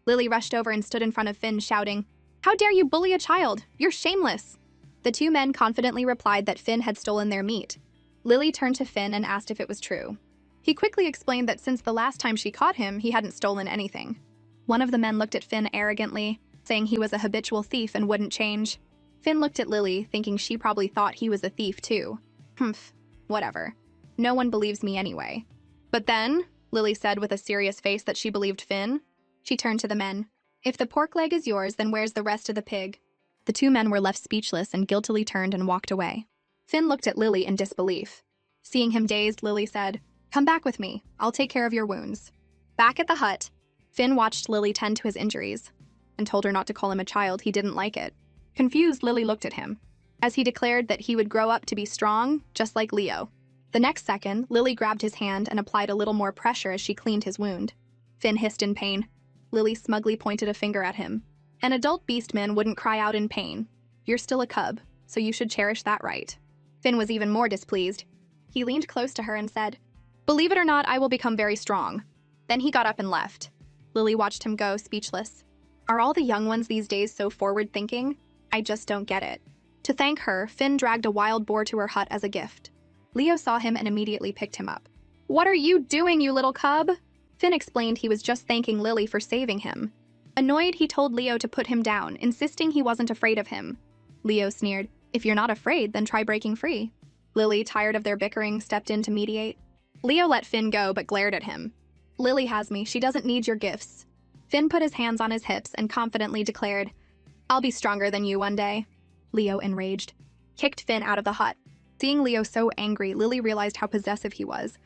Lily rushed over and stood in front of Finn, shouting, "How dare you bully a child? You're shameless!" The 2 men confidently replied that Finn had stolen their meat. Lily turned to Finn and asked if it was true. He quickly explained that since the last time she caught him, he hadn't stolen anything. One of the men looked at Finn arrogantly, saying he was a habitual thief and wouldn't change. Finn looked at Lily, thinking she probably thought he was a thief too. "Humph, whatever. No one believes me anyway." "But then," Lily said with a serious face that she believed Finn. She turned to the men. "If the pork leg is yours, then where's the rest of the pig?" The 2 men were left speechless and guiltily turned and walked away. Finn looked at Lily in disbelief. Seeing him dazed, Lily said, "Come back with me. I'll take care of your wounds." Back at the hut, Finn watched Lily tend to his injuries and told her not to call him a child. He didn't like it. Confused, Lily looked at him, as he declared that he would grow up to be strong, just like Leo. The next second, Lily grabbed his hand and applied a little more pressure as she cleaned his wound. Finn hissed in pain. Lily smugly pointed a finger at him. "An adult beastman wouldn't cry out in pain. You're still a cub, so you should cherish that right." Finn was even more displeased. He leaned close to her and said, "Believe it or not, I will become very strong." Then he got up and left. Lily watched him go, speechless. Are all the young ones these days so forward-thinking? I just don't get it. To thank her, Finn dragged a wild boar to her hut as a gift. Leo saw him and immediately picked him up. "What are you doing, you little cub?" Finn explained he was just thanking Lily for saving him. Annoyed, he told Leo to put him down, insisting he wasn't afraid of him. Leo sneered, "If you're not afraid, then try breaking free." Lily, tired of their bickering, stepped in to mediate. Leo let Finn go but glared at him. "Lily has me. She doesn't need your gifts." Finn put his hands on his hips and confidently declared, "I'll be stronger than you one day." Leo, enraged, kicked Finn out of the hut. Seeing Leo so angry, Lily realized how possessive he was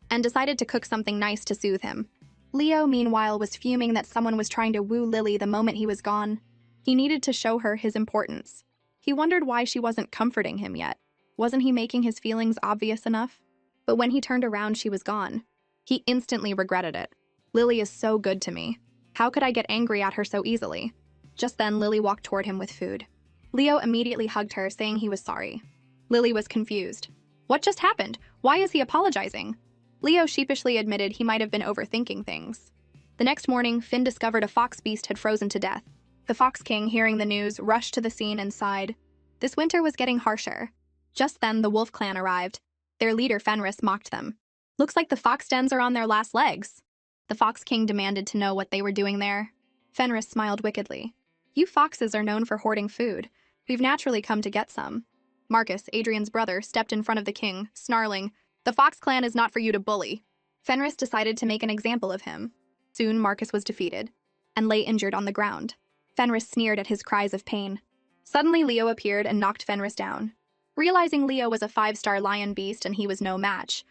and decided to cook something nice to soothe him. Leo, meanwhile, was fuming that someone was trying to woo Lily the moment he was gone. He needed to show her his importance. He wondered why she wasn't comforting him yet. Wasn't he making his feelings obvious enough? But when he turned around, she was gone. He instantly regretted it. Lily is so good to me. How could I get angry at her so easily? Just then, Lily walked toward him with food. Leo immediately hugged her, saying he was sorry. Lily was confused. What just happened? Why is he apologizing? Leo sheepishly admitted he might have been overthinking things. The next morning, Finn discovered a fox beast had frozen to death. The Fox King, hearing the news, rushed to the scene and sighed. This winter was getting harsher. Just then, the wolf clan arrived. Their leader, Fenris, mocked them. "Looks like the fox dens are on their last legs." The Fox King demanded to know what they were doing there. Fenris smiled wickedly. "You foxes are known for hoarding food. We've naturally come to get some." Marcus, Adrian's brother, stepped in front of the king, snarling, "The Fox clan is not for you to bully." Fenris decided to make an example of him. Soon, Marcus was defeated and lay injured on the ground. Fenris sneered at his cries of pain. Suddenly, Leo appeared and knocked Fenris down. Realizing Leo was a 5-star lion beast and he was no match,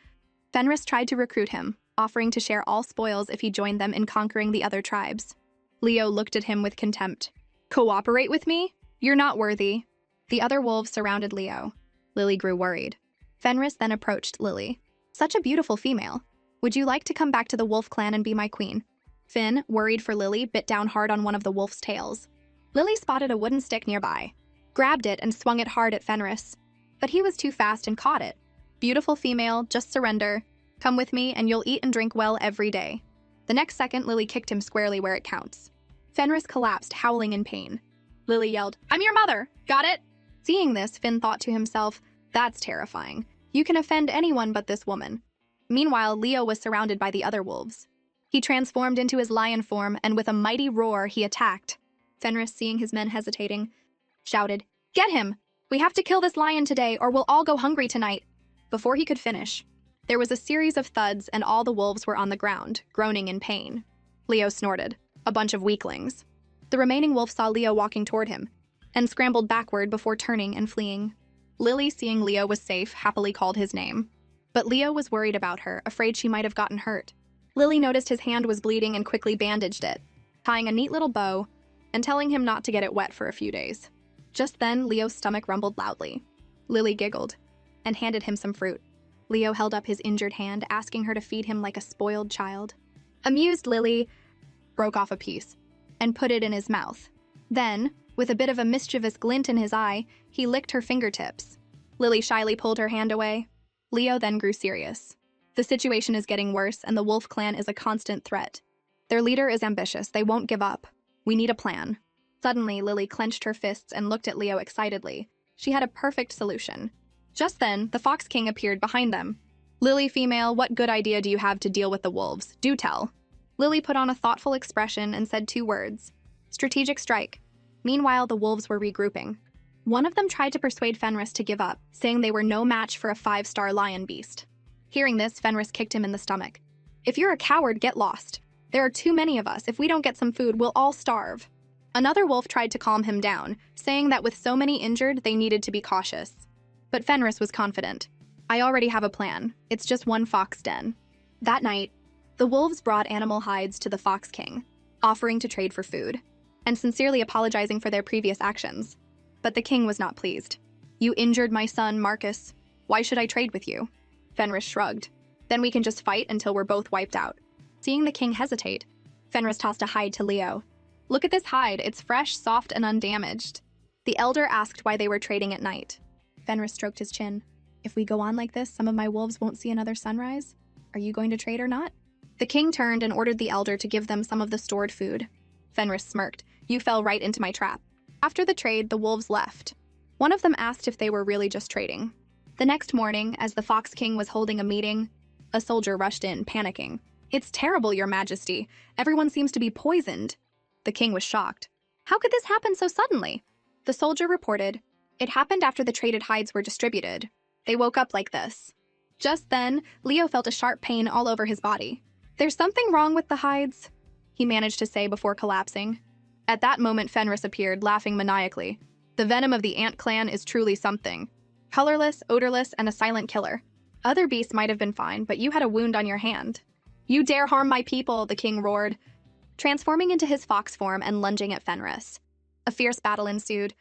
Fenris tried to recruit him, offering to share all spoils if he joined them in conquering the other tribes. Leo looked at him with contempt. "Cooperate with me? You're not worthy. The other wolves surrounded Leo. Lily grew worried. Fenris then approached Lily. Such a beautiful female. Would you like to come back to the wolf clan and be my queen? Finn, worried for Lily, bit down hard on one of the wolf's tails. Lily spotted a wooden stick nearby, grabbed it and swung it hard at Fenris. But he was too fast and caught it. Beautiful female, just surrender. Come with me and you'll eat and drink well every day. The next second, Lily kicked him squarely where it counts. Fenris collapsed, howling in pain. Lily yelled, "I'm your mother! Got it?" Seeing this, Finn thought to himself, that's terrifying. You can offend anyone but this woman. Meanwhile, Leo was surrounded by the other wolves. He transformed into his lion form, and with a mighty roar, he attacked. Fenris, seeing his men hesitating, shouted, "Get him! We have to kill this lion today, or we'll all go hungry tonight." Before he could finish, there was a series of thuds, and all the wolves were on the ground, groaning in pain. Leo snorted, "A bunch of weaklings." The remaining wolf saw Leo walking toward him, and scrambled backward before turning and fleeing. Lily, seeing Leo was safe, happily called his name. But Leo was worried about her, afraid she might have gotten hurt. Lily noticed his hand was bleeding and quickly bandaged it, tying a neat little bow and telling him not to get it wet for a few days. Just then, Leo's stomach rumbled loudly. Lily giggled and handed him some fruit. Leo held up his injured hand, asking her to feed him like a spoiled child. Amused, Lily broke off a piece and put it in his mouth. Then, with a bit of a mischievous glint in his eye, he licked her fingertips. Lily shyly pulled her hand away. Leo then grew serious. The situation is getting worse, and the wolf clan is a constant threat. Their leader is ambitious. They won't give up. We need a plan. Suddenly, Lily clenched her fists and looked at Leo excitedly. She had a perfect solution. Just then, the Fox King appeared behind them. Lily, female, what good idea do you have to deal with the wolves? Do tell. Lily put on a thoughtful expression and said 2 words. Strategic strike. Meanwhile, the wolves were regrouping. One of them tried to persuade Fenris to give up, saying they were no match for a 5-star lion beast. Hearing this, Fenris kicked him in the stomach. If you're a coward, get lost. There are too many of us. If we don't get some food, we'll all starve. Another wolf tried to calm him down, saying that with so many injured, they needed to be cautious. But Fenris was confident. I already have a plan. It's just one fox den. That night, the wolves brought animal hides to the Fox King, offering to trade for food, and sincerely apologizing for their previous actions. But the king was not pleased. You injured my son, Marcus. Why should I trade with you? Fenris shrugged. Then we can just fight until we're both wiped out. Seeing the king hesitate, Fenris tossed a hide to Leo. Look at this hide. It's fresh, soft, and undamaged. The elder asked why they were trading at night. Fenris stroked his chin. If we go on like this, some of my wolves won't see another sunrise. Are you going to trade or not? The king turned and ordered the elder to give them some of the stored food. Fenris smirked. You fell right into my trap. After the trade, the wolves left. One of them asked if they were really just trading. The next morning, as the Fox King was holding a meeting, a soldier rushed in, panicking. It's terrible, Your Majesty. Everyone seems to be poisoned. The king was shocked. How could this happen so suddenly? The soldier reported, it happened after the traded hides were distributed. They woke up like this. Just then, Leo felt a sharp pain all over his body. There's something wrong with the hides, he managed to say before collapsing. At that moment, Fenris appeared, laughing maniacally. The venom of the ant clan is truly something. Colorless, odorless, and a silent killer. Other beasts might have been fine, but you had a wound on your hand. You dare harm my people, the king roared, transforming into his fox form and lunging at Fenris. A fierce battle ensued,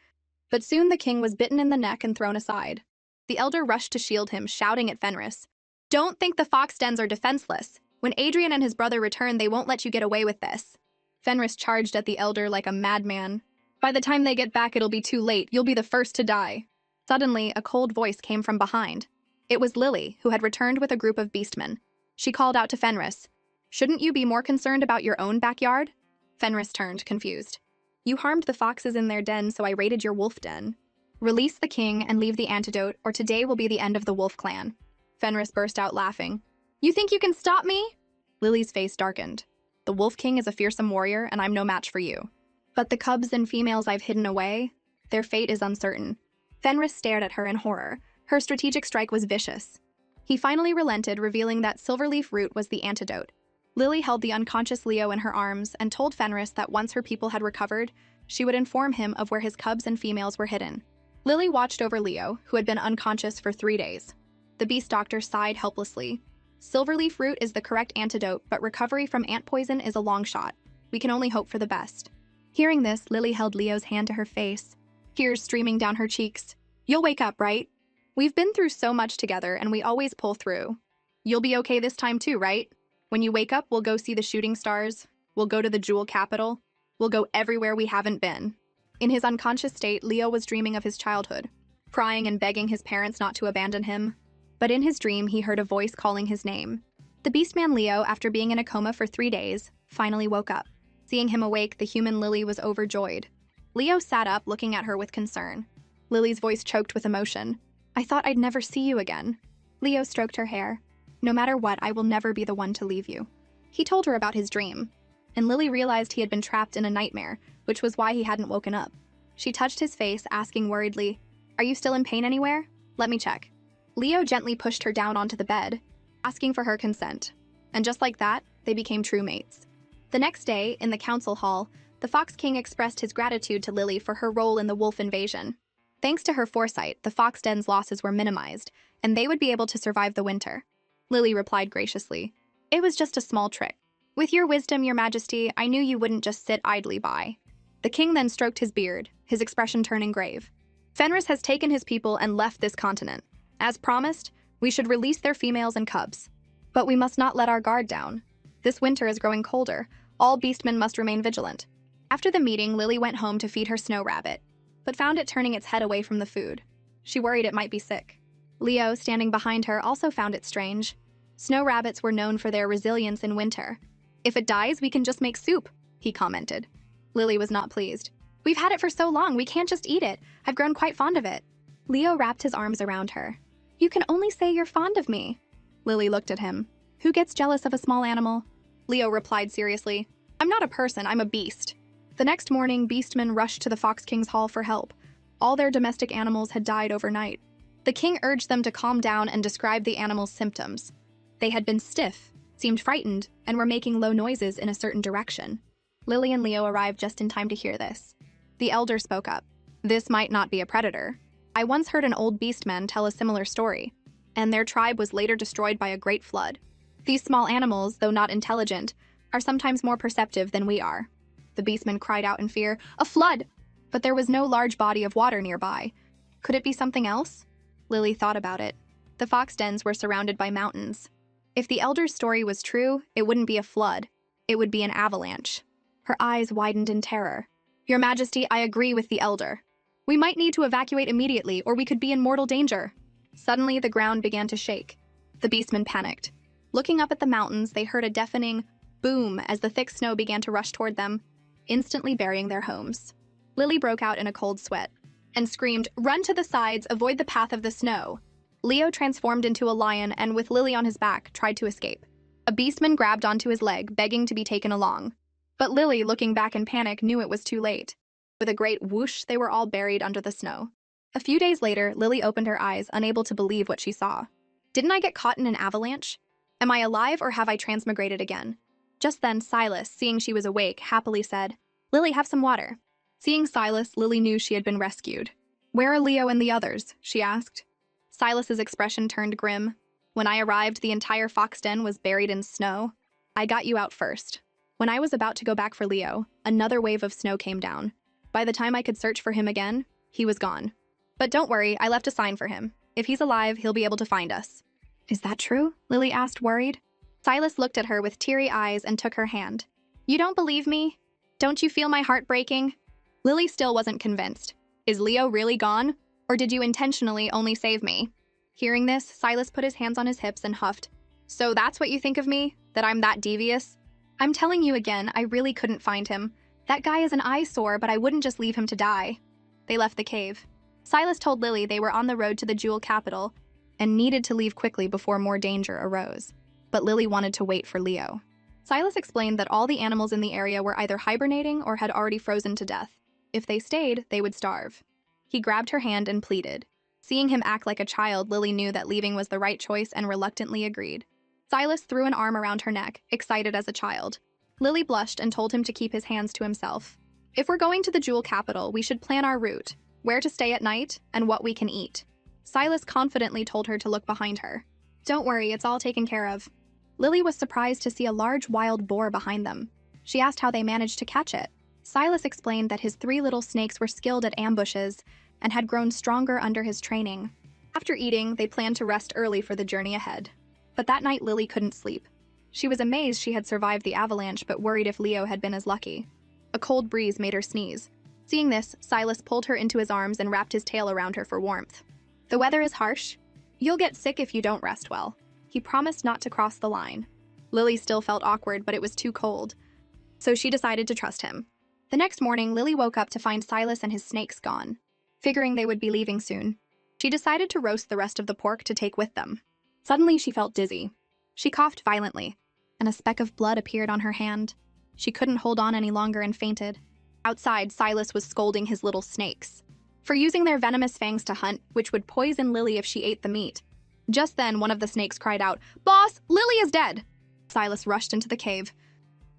but soon the king was bitten in the neck and thrown aside. The elder rushed to shield him, shouting at Fenris, Don't think the fox dens are defenseless. When Adrian and his brother return, they won't let you get away with this. Fenris charged at the elder like a madman. By the time they get back, it'll be too late. You'll be the first to die. Suddenly, a cold voice came from behind. It was Lily, who had returned with a group of beastmen. She called out to Fenris, Shouldn't you be more concerned about your own backyard? Fenris turned, confused. You harmed the foxes in their den, so I raided your wolf den. Release the king and leave the antidote, or today will be the end of the wolf clan. Fenris burst out laughing. You think you can stop me? Lily's face darkened. The wolf king is a fearsome warrior, and I'm no match for you. But the cubs and females I've hidden away, their fate is uncertain. Fenris stared at her in horror. Her strategic strike was vicious. He finally relented, revealing that silverleaf root was the antidote. Lily held the unconscious Leo in her arms and told Fenris that once her people had recovered, she would inform him of where his cubs and females were hidden. Lily watched over Leo, who had been unconscious for 3 days. The beast doctor sighed helplessly. Silverleaf root is the correct antidote, but recovery from ant poison is a long shot. We can only hope for the best. Hearing this, Lily held Leo's hand to her face. tears streaming down her cheeks. You'll wake up, right? We've been through so much together and we always pull through. You'll be okay this time too, right? When you wake up, we'll go see the shooting stars. We'll go to the jewel capital. We'll go everywhere we haven't been. In his unconscious state, Leo was dreaming of his childhood, crying and begging his parents not to abandon him. But in his dream, he heard a voice calling his name. The beastman Leo, after being in a coma for 3 days, finally woke up. Seeing him awake, the human Lily was overjoyed. Leo sat up, looking at her with concern. Lily's voice choked with emotion. I thought I'd never see you again. Leo stroked her hair. No matter what, I will never be the one to leave you. He told her about his dream, and Lily realized he had been trapped in a nightmare, which was why he hadn't woken up. She touched his face, asking worriedly, Are you still in pain anywhere? Let me check. Leo gently pushed her down onto the bed, asking for her consent. And just like that, they became true mates. The next day, in the council hall, the Fox King expressed his gratitude to Lily for her role in the wolf invasion. Thanks to her foresight, the fox den's losses were minimized, and they would be able to survive the winter. Lily replied graciously, It was just a small trick. With your wisdom, your majesty, I knew you wouldn't just sit idly by. The king then stroked his beard, his expression turning grave. Fenris has taken his people and left this continent. As promised, we should release their females and cubs. But we must not let our guard down. This winter is growing colder. All beastmen must remain vigilant. After the meeting, Lily went home to feed her snow rabbit, but found it turning its head away from the food. She worried it might be sick. Leo, standing behind her, also found it strange. Snow rabbits were known for their resilience in winter. If it dies, we can just make soup, he commented. Lily was not pleased. We've had it for so long, we can't just eat it. I've grown quite fond of it. Leo wrapped his arms around her. You can only say you're fond of me. Lily looked at him. Who gets jealous of a small animal? Leo replied seriously. I'm not a person, I'm a beast. The next morning, beastmen rushed to the Fox King's hall for help. All their domestic animals had died overnight. The king urged them to calm down and describe the animals' symptoms. They had been stiff, seemed frightened, and were making low noises in a certain direction. Lily and Leo arrived just in time to hear this. The elder spoke up. This might not be a predator. I once heard an old beastman tell a similar story, and their tribe was later destroyed by a great flood. These small animals, though not intelligent, are sometimes more perceptive than we are. The beastman cried out in fear, A flood! But there was no large body of water nearby. Could it be something else? Lily thought about it. The fox dens were surrounded by mountains. If the elder's story was true, it wouldn't be a flood. It would be an avalanche. Her eyes widened in terror. Your Majesty, I agree with the elder. We might need to evacuate immediately, or we could be in mortal danger. Suddenly, the ground began to shake. The beastmen panicked. Looking up at the mountains, they heard a deafening boom as the thick snow began to rush toward them, instantly burying their homes. Lily broke out in a cold sweat and screamed, Run to the sides, avoid the path of the snow. Leo transformed into a lion and, with Lily on his back, tried to escape. A beastman grabbed onto his leg, begging to be taken along. But Lily, looking back in panic, knew it was too late. With a great whoosh, they were all buried under the snow. A few days later, Lily opened her eyes, unable to believe what she saw. Didn't I get caught in an avalanche? Am I alive or have I transmigrated again? Just then, Silas, seeing she was awake, happily said, Lily, have some water. Seeing Silas, Lily knew she had been rescued. Where are Leo and the others? She asked. Silas's expression turned grim. When I arrived, the entire fox den was buried in snow. I got you out first. When I was about to go back for Leo, another wave of snow came down. By the time I could search for him again, he was gone. But don't worry, I left a sign for him. If he's alive, he'll be able to find us. Is that true? Lily asked, worried. Silas looked at her with teary eyes and took her hand. You don't believe me? Don't you feel my heart breaking? Lily still wasn't convinced. Is Leo really gone? Or did you intentionally only save me? Hearing this, Silas put his hands on his hips and huffed. So that's what you think of me? That I'm that devious? I'm telling you again, I really couldn't find him. That guy is an eyesore, but I wouldn't just leave him to die. They left the cave. Silas told Lily they were on the road to the jewel capital and needed to leave quickly before more danger arose. But Lily wanted to wait for Leo. Silas explained that all the animals in the area were either hibernating or had already frozen to death. If they stayed, they would starve. He grabbed her hand and pleaded. Seeing him act like a child, Lily knew that leaving was the right choice and reluctantly agreed. Silas threw an arm around her neck, excited as a child. Lily blushed and told him to keep his hands to himself. If we're going to the jewel capital, we should plan our route, where to stay at night, and what we can eat. Silas confidently told her to look behind her. Don't worry, it's all taken care of. Lily was surprised to see a large wild boar behind them. She asked how they managed to catch it. Silas explained that his 3 little snakes were skilled at ambushes and had grown stronger under his training. After eating, they planned to rest early for the journey ahead. But that night, Lily couldn't sleep. She was amazed she had survived the avalanche, but worried if Leo had been as lucky. A cold breeze made her sneeze. Seeing this, Silas pulled her into his arms and wrapped his tail around her for warmth. "The weather is harsh. You'll get sick if you don't rest well." He promised not to cross the line. Lily still felt awkward, but it was too cold, so she decided to trust him. The next morning, Lily woke up to find Silas and his snakes gone. Figuring they would be leaving soon, she decided to roast the rest of the pork to take with them. Suddenly, she felt dizzy. She coughed violently, and a speck of blood appeared on her hand. She couldn't hold on any longer and fainted. Outside, Silas was scolding his little snakes for using their venomous fangs to hunt, which would poison Lily if she ate the meat. Just then, one of the snakes cried out, "Boss, Lily is dead!" Silas rushed into the cave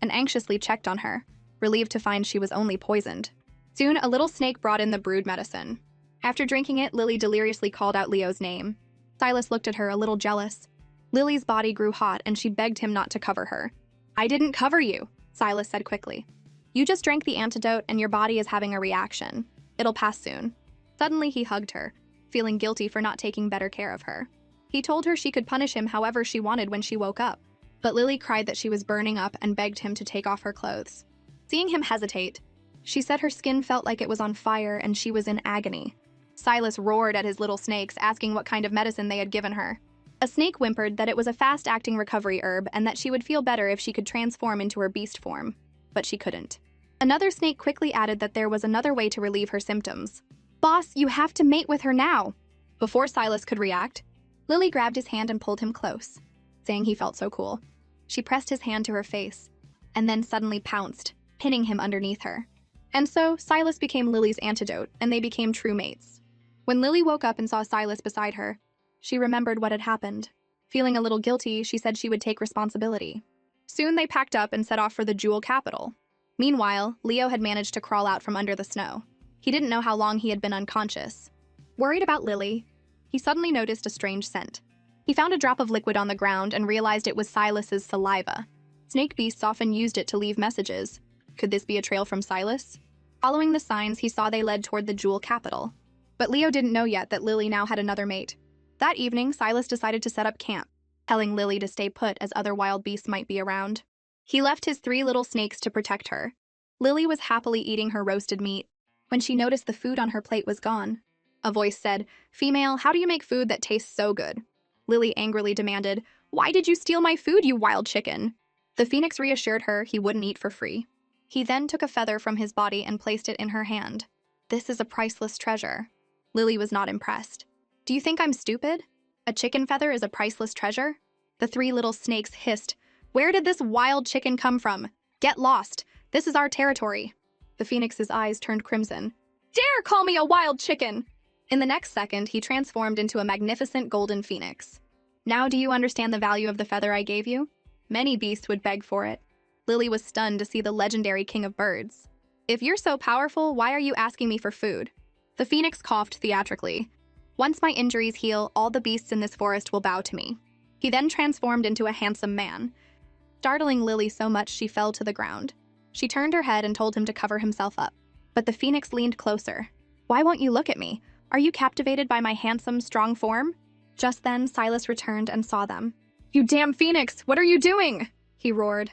and anxiously checked on her, relieved to find she was only poisoned. Soon, a little snake brought in the brewed medicine. After drinking it, Lily deliriously called out Leo's name. Silas looked at her, a little jealous. Lily's body grew hot, and she begged him not to cover her. "I didn't cover you," Silas said quickly. "You just drank the antidote, and your body is having a reaction. It'll pass soon." Suddenly, he hugged her, feeling guilty for not taking better care of her. He told her she could punish him however she wanted when she woke up, but Lily cried that she was burning up and begged him to take off her clothes. Seeing him hesitate, she said her skin felt like it was on fire and she was in agony. Silas roared at his little snakes, asking what kind of medicine they had given her. A snake whimpered that it was a fast-acting recovery herb and that she would feel better if she could transform into her beast form, but she couldn't. Another snake quickly added that there was another way to relieve her symptoms. "Boss, you have to mate with her now." Before Silas could react, Lily grabbed his hand and pulled him close, saying he felt so cool. She pressed his hand to her face, and then suddenly pounced, pinning him underneath her. And so, Silas became Lily's antidote, and they became true mates. When Lily woke up and saw Silas beside her, she remembered what had happened. Feeling a little guilty, she said she would take responsibility. Soon they packed up and set off for the jewel capital. Meanwhile, Leo had managed to crawl out from under the snow. He didn't know how long he had been unconscious. Worried about Lily, he suddenly noticed a strange scent. He found a drop of liquid on the ground and realized it was Silas's saliva. Snake beasts often used it to leave messages. Could this be a trail from Silas? Following the signs, he saw they led toward the jewel capital. But Leo didn't know yet that Lily now had another mate. That evening, Silas decided to set up camp, telling Lily to stay put as other wild beasts might be around. He left his 3 little snakes to protect her. Lily was happily eating her roasted meat when she noticed the food on her plate was gone. A voice said, "Female, how do you make food that tastes so good?" Lily angrily demanded, "Why did you steal my food, you wild chicken?" The phoenix reassured her he wouldn't eat for free. He then took a feather from his body and placed it in her hand. "This is a priceless treasure." Lily was not impressed. "Do you think I'm stupid? A chicken feather is a priceless treasure?" The 3 little snakes hissed, "Where did this wild chicken come from? Get lost. This is our territory." The phoenix's eyes turned crimson. "Dare call me a wild chicken!" In the next second, he transformed into a magnificent golden phoenix. "Now do you understand the value of the feather I gave you?" Many beasts would beg for it. Lily was stunned to see the legendary king of birds. "If you're so powerful, why are you asking me for food?" The phoenix coughed theatrically. "Once my injuries heal, all the beasts in this forest will bow to me." He then transformed into a handsome man, startling Lily so much she fell to the ground. She turned her head and told him to cover himself up. But the phoenix leaned closer. "Why won't you look at me? Are you captivated by my handsome, strong form?" Just then, Silas returned and saw them. "You damn phoenix! What are you doing?" he roared.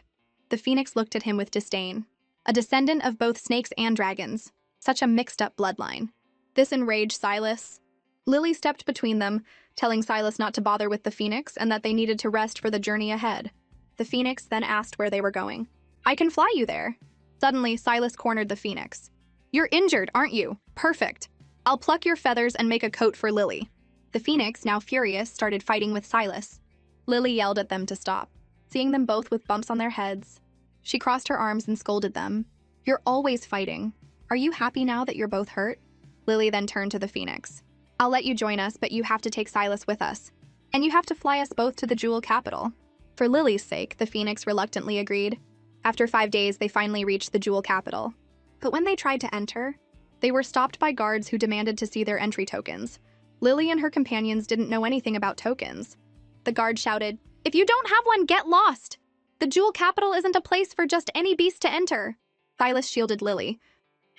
The phoenix looked at him with disdain. A descendant of both snakes and dragons. Such a mixed-up bloodline. This enraged Silas. Lily stepped between them, telling Silas not to bother with the phoenix and that they needed to rest for the journey ahead. The phoenix then asked where they were going. "I can fly you there." Suddenly, Silas cornered the phoenix. "You're injured, aren't you? Perfect. I'll pluck your feathers and make a coat for Lily." The phoenix, now furious, started fighting with Silas. Lily yelled at them to stop. Seeing them both with bumps on their heads, she crossed her arms and scolded them. "You're always fighting. Are you happy now that you're both hurt?" Lily then turned to the phoenix. "I'll let you join us, but you have to take Silas with us. And you have to fly us both to the jewel capital." For Lily's sake, the phoenix reluctantly agreed. After 5 days, they finally reached the jewel capital. But when they tried to enter, they were stopped by guards who demanded to see their entry tokens. Lily and her companions didn't know anything about tokens. The guard shouted, "If you don't have one, get lost! The jewel capital isn't a place for just any beast to enter." Silas shielded Lily,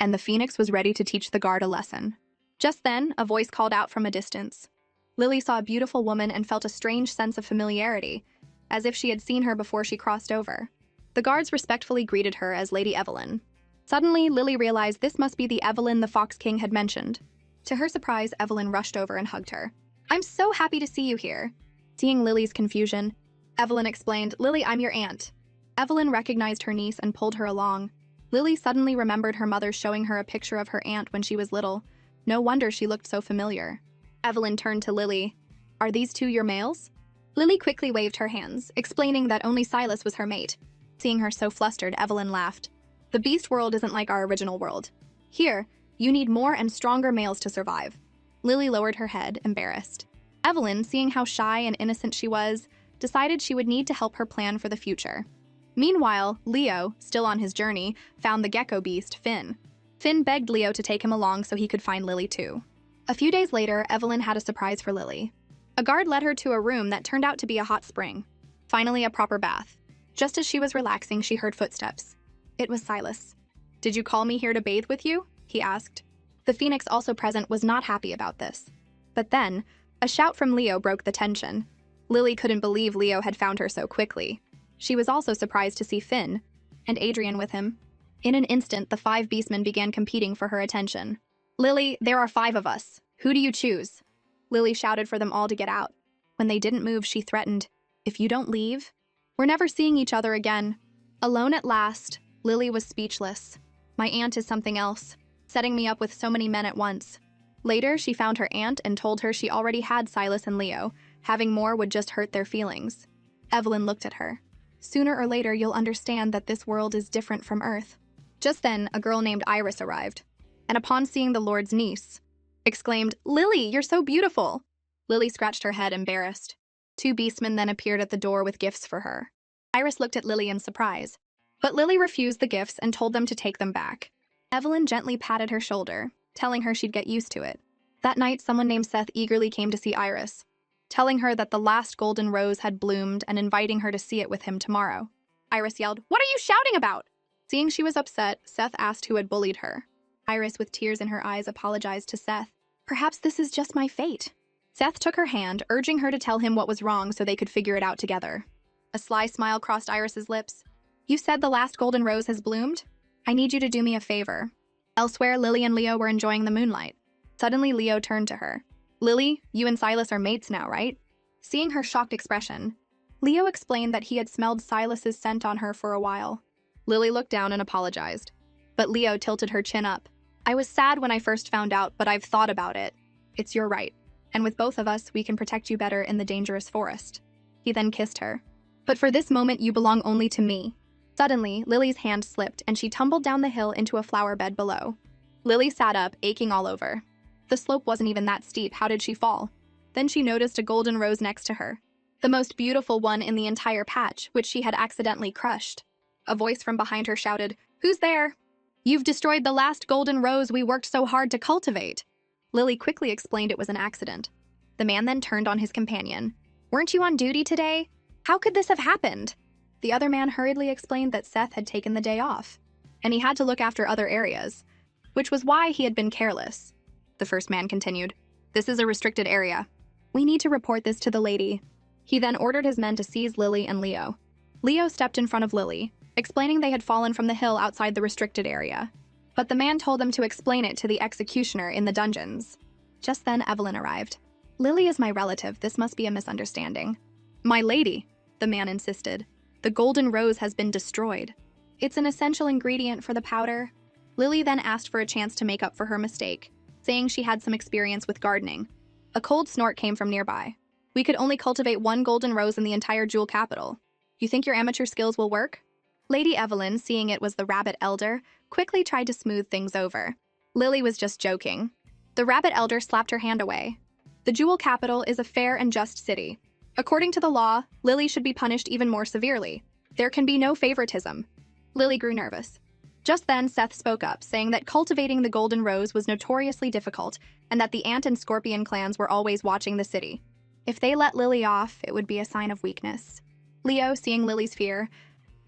and the phoenix was ready to teach the guard a lesson. Just then, a voice called out from a distance. Lily saw a beautiful woman and felt a strange sense of familiarity, as if she had seen her before she crossed over. The guards respectfully greeted her as Lady Evelyn. Suddenly, Lily realized this must be the Evelyn the Fox King had mentioned. To her surprise, Evelyn rushed over and hugged her. "I'm so happy to see you here." Seeing Lily's confusion, Evelyn explained, "Lily, I'm your aunt." Evelyn recognized her niece and pulled her along. Lily suddenly remembered her mother showing her a picture of her aunt when she was little. No wonder she looked so familiar. Evelyn turned to Lily. "Are these two your males?" Lily quickly waved her hands, explaining that only Silas was her mate. Seeing her so flustered, Evelyn laughed. "The beast world isn't like our original world. Here, you need more and stronger males to survive." Lily lowered her head, embarrassed. Evelyn, seeing how shy and innocent she was, decided she would need to help her plan for the future. Meanwhile, Leo, still on his journey, found the gecko beast, Finn. Finn begged Leo to take him along so he could find Lily too. A few days later, Evelyn had a surprise for Lily. A guard led her to a room that turned out to be a hot spring. Finally, a proper bath. Just as she was relaxing, she heard footsteps. It was Silas. "Did you call me here to bathe with you?" he asked. The phoenix, also present, was not happy about this. But then, a shout from Leo broke the tension. Lily couldn't believe Leo had found her so quickly. She was also surprised to see Finn, and Adrian with him. In an instant, the 5 beastmen began competing for her attention. "Lily, there are 5 of us. Who do you choose?" Lily shouted for them all to get out. When they didn't move, she threatened, "If you don't leave, we're never seeing each other again." Alone at last, Lily was speechless. "My aunt is something else, setting me up with so many men at once." Later, she found her aunt and told her she already had Silas and Leo. Having more would just hurt their feelings. Evelyn looked at her. "Sooner or later, you'll understand that this world is different from Earth." Just then, a girl named Iris arrived, and upon seeing the Lord's niece, exclaimed, "Lily, you're so beautiful." Lily scratched her head, embarrassed. 2 beastmen then appeared at the door with gifts for her. Iris looked at Lily in surprise, but Lily refused the gifts and told them to take them back. Evelyn gently patted her shoulder, telling her she'd get used to it. That night, someone named Seth eagerly came to see Iris, telling her that the last golden rose had bloomed and inviting her to see it with him tomorrow. Iris yelled, "What are you shouting about?" Seeing she was upset, Seth asked who had bullied her. Iris, with tears in her eyes, apologized to Seth. "Perhaps this is just my fate." Seth took her hand, urging her to tell him what was wrong so they could figure it out together. A sly smile crossed Iris's lips. "You said the last golden rose has bloomed? I need you to do me a favor." Elsewhere, Lily and Leo were enjoying the moonlight. Suddenly, Leo turned to her. "Lily, you and Silas are mates now, right?" Seeing her shocked expression, Leo explained that he had smelled Silas's scent on her for a while. Lily looked down and apologized, but Leo tilted her chin up. "I was sad when I first found out, but I've thought about it. It's your right, and with both of us, we can protect you better in the dangerous forest." He then kissed her. "But for this moment, you belong only to me." Suddenly, Lily's hand slipped, and she tumbled down the hill into a flower bed below. Lily sat up, aching all over. The slope wasn't even that steep. How did she fall? Then she noticed a golden rose next to her, the most beautiful one in the entire patch, which she had accidentally crushed. A voice from behind her shouted, "Who's there?" "You've destroyed the last golden rose we worked so hard to cultivate." Lily quickly explained it was an accident. The man then turned on his companion. "Weren't you on duty today? How could this have happened?" The other man hurriedly explained that Seth had taken the day off, and he had to look after other areas, which was why he had been careless. The first man continued, "This is a restricted area. We need to report this to the lady." He then ordered his men to seize Lily and Leo. Leo stepped in front of Lily, explaining they had fallen from the hill outside the restricted area. But the man told them to explain it to the executioner in the dungeons. Just then, Evelyn arrived. "Lily is my relative. This must be a misunderstanding." "My lady," the man insisted, "the golden rose has been destroyed. It's an essential ingredient for the powder." Lily then asked for a chance to make up for her mistake, saying she had some experience with gardening. A cold snort came from nearby. "We could only cultivate 1 golden rose in the entire jewel capital. You think your amateur skills will work?" Lady Evelyn, seeing it was the rabbit elder, quickly tried to smooth things over. Lily was just joking. The rabbit elder slapped her hand away. "The jewel capital is a fair and just city. According to the law, Lily should be punished even more severely. There can be no favoritism." Lily grew nervous. Just then, Seth spoke up, saying that cultivating the golden rose was notoriously difficult and that the ant and scorpion clans were always watching the city. If they let Lily off, it would be a sign of weakness. Leo, seeing Lily's fear,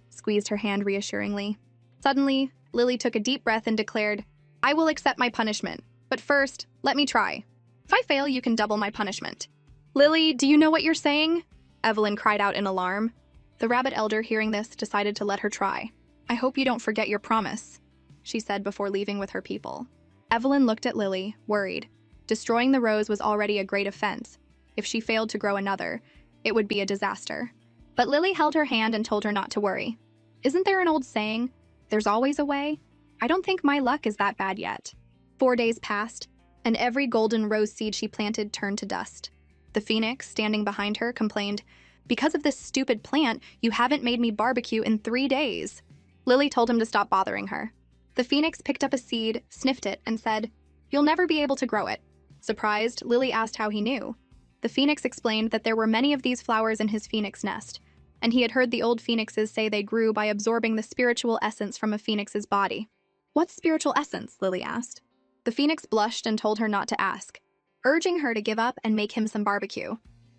squeezed her hand reassuringly. Suddenly, Lily took a deep breath and declared, "I will accept my punishment, but first, let me try. If I fail, you can double my punishment." "Lily, do you know what you're saying?" Evelyn cried out in alarm. The rabbit elder, hearing this, decided to let her try. "I hope you don't forget your promise," she said before leaving with her people. Evelyn looked at Lily, worried. Destroying the rose was already a great offense. If she failed to grow another, it would be a disaster. But Lily held her hand and told her not to worry. "Isn't there an old saying, 'There's always a way'? I don't think my luck is that bad yet." 4 days passed, and every golden rose seed she planted turned to dust. The phoenix, standing behind her, complained, "Because of this stupid plant, you haven't made me barbecue in 3 days." Lily told him to stop bothering her. The phoenix picked up a seed, sniffed it, and said, "You'll never be able to grow it." Surprised, Lily asked how he knew. The phoenix explained that there were many of these flowers in his phoenix nest, and he had heard the old phoenixes say they grew by absorbing the spiritual essence from a phoenix's body. "What's spiritual essence?" Lily asked. The phoenix blushed and told her not to ask, urging her to give up and make him some barbecue.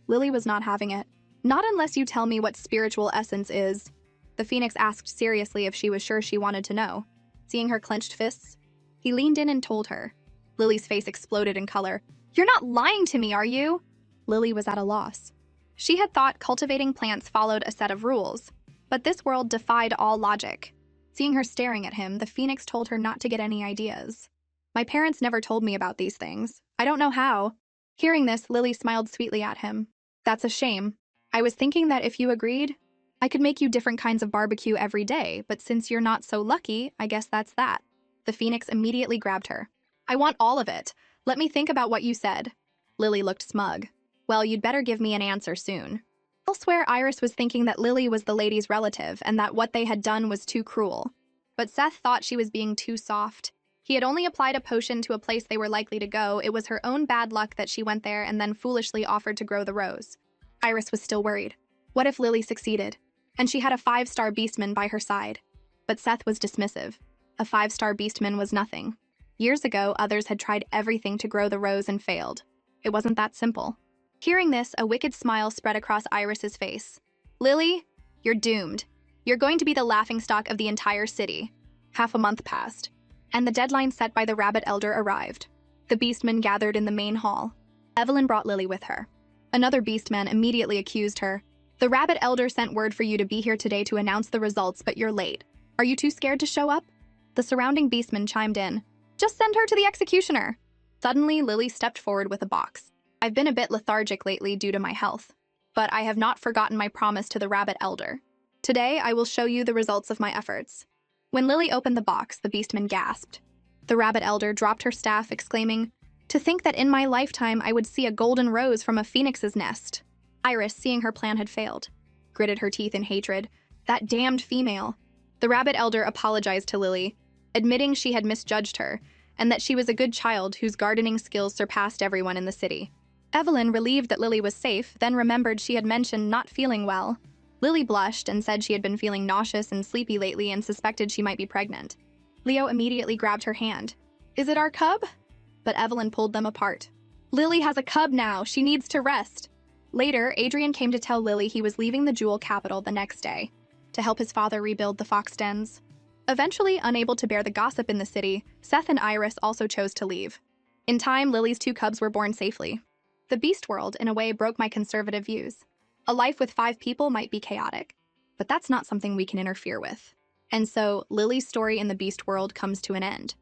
Lily was not having it. "Not unless you tell me what spiritual essence is." The phoenix asked seriously if she was sure she wanted to know. Seeing her clenched fists, he leaned in and told her. Lily's face exploded in color. "You're not lying to me, are you?" Lily was at a loss. She had thought cultivating plants followed a set of rules, but this world defied all logic. Seeing her staring at him, the phoenix told her not to get any ideas. "My parents never told me about these things. I don't know how." Hearing this, Lily smiled sweetly at him. "That's a shame. I was thinking that if you agreed, I could make you different kinds of barbecue every day, but since you're not so lucky, I guess that's that." The phoenix immediately grabbed her. "I want all of it. Let me think about what you said." Lily looked smug. "Well, you'd better give me an answer soon." Elsewhere, Iris was thinking that Lily was the lady's relative and that what they had done was too cruel. But Seth thought she was being too soft. He had only applied a potion to a place they were likely to go. It was her own bad luck that she went there and then foolishly offered to grow the rose. Iris was still worried. What if Lily succeeded? And she had a 5-star beastman by her side. But Seth was dismissive. A 5-star beastman was nothing. Years ago, others had tried everything to grow the rose and failed. It wasn't that simple. Hearing this, a wicked smile spread across Iris's face. "Lily, you're doomed. You're going to be the laughingstock of the entire city." Half a month passed, and the deadline set by the rabbit elder arrived. The beastmen gathered in the main hall. Evelyn brought Lily with her. Another beastman immediately accused her. "The rabbit elder sent word for you to be here today to announce the results, but you're late. Are you too scared to show up?" The surrounding beastmen chimed in. "Just send her to the executioner." Suddenly, Lily stepped forward with a box. "I've been a bit lethargic lately due to my health, but I have not forgotten my promise to the rabbit elder. Today, I will show you the results of my efforts." When Lily opened the box, the beastman gasped. The rabbit elder dropped her staff, exclaiming, "To think that in my lifetime I would see a golden rose from a phoenix's nest." Iris, seeing her plan had failed, gritted her teeth in hatred. "That damned female." The rabbit elder apologized to Lily, admitting she had misjudged her, and that she was a good child whose gardening skills surpassed everyone in the city. Evelyn, relieved that Lily was safe, then remembered she had mentioned not feeling well. Lily blushed and said she had been feeling nauseous and sleepy lately and suspected she might be pregnant. Leo immediately grabbed her hand. "Is it our cub?" But Evelyn pulled them apart. "Lily has a cub now. She needs to rest." Later, Adrian came to tell Lily he was leaving the jewel capital the next day to help his father rebuild the fox dens. Eventually, unable to bear the gossip in the city, Seth and Iris also chose to leave. In time, Lily's 2 cubs were born safely. The beast world, in a way, broke my conservative views. A life with 5 people might be chaotic, but that's not something we can interfere with. And so, Lily's story in the beast world comes to an end.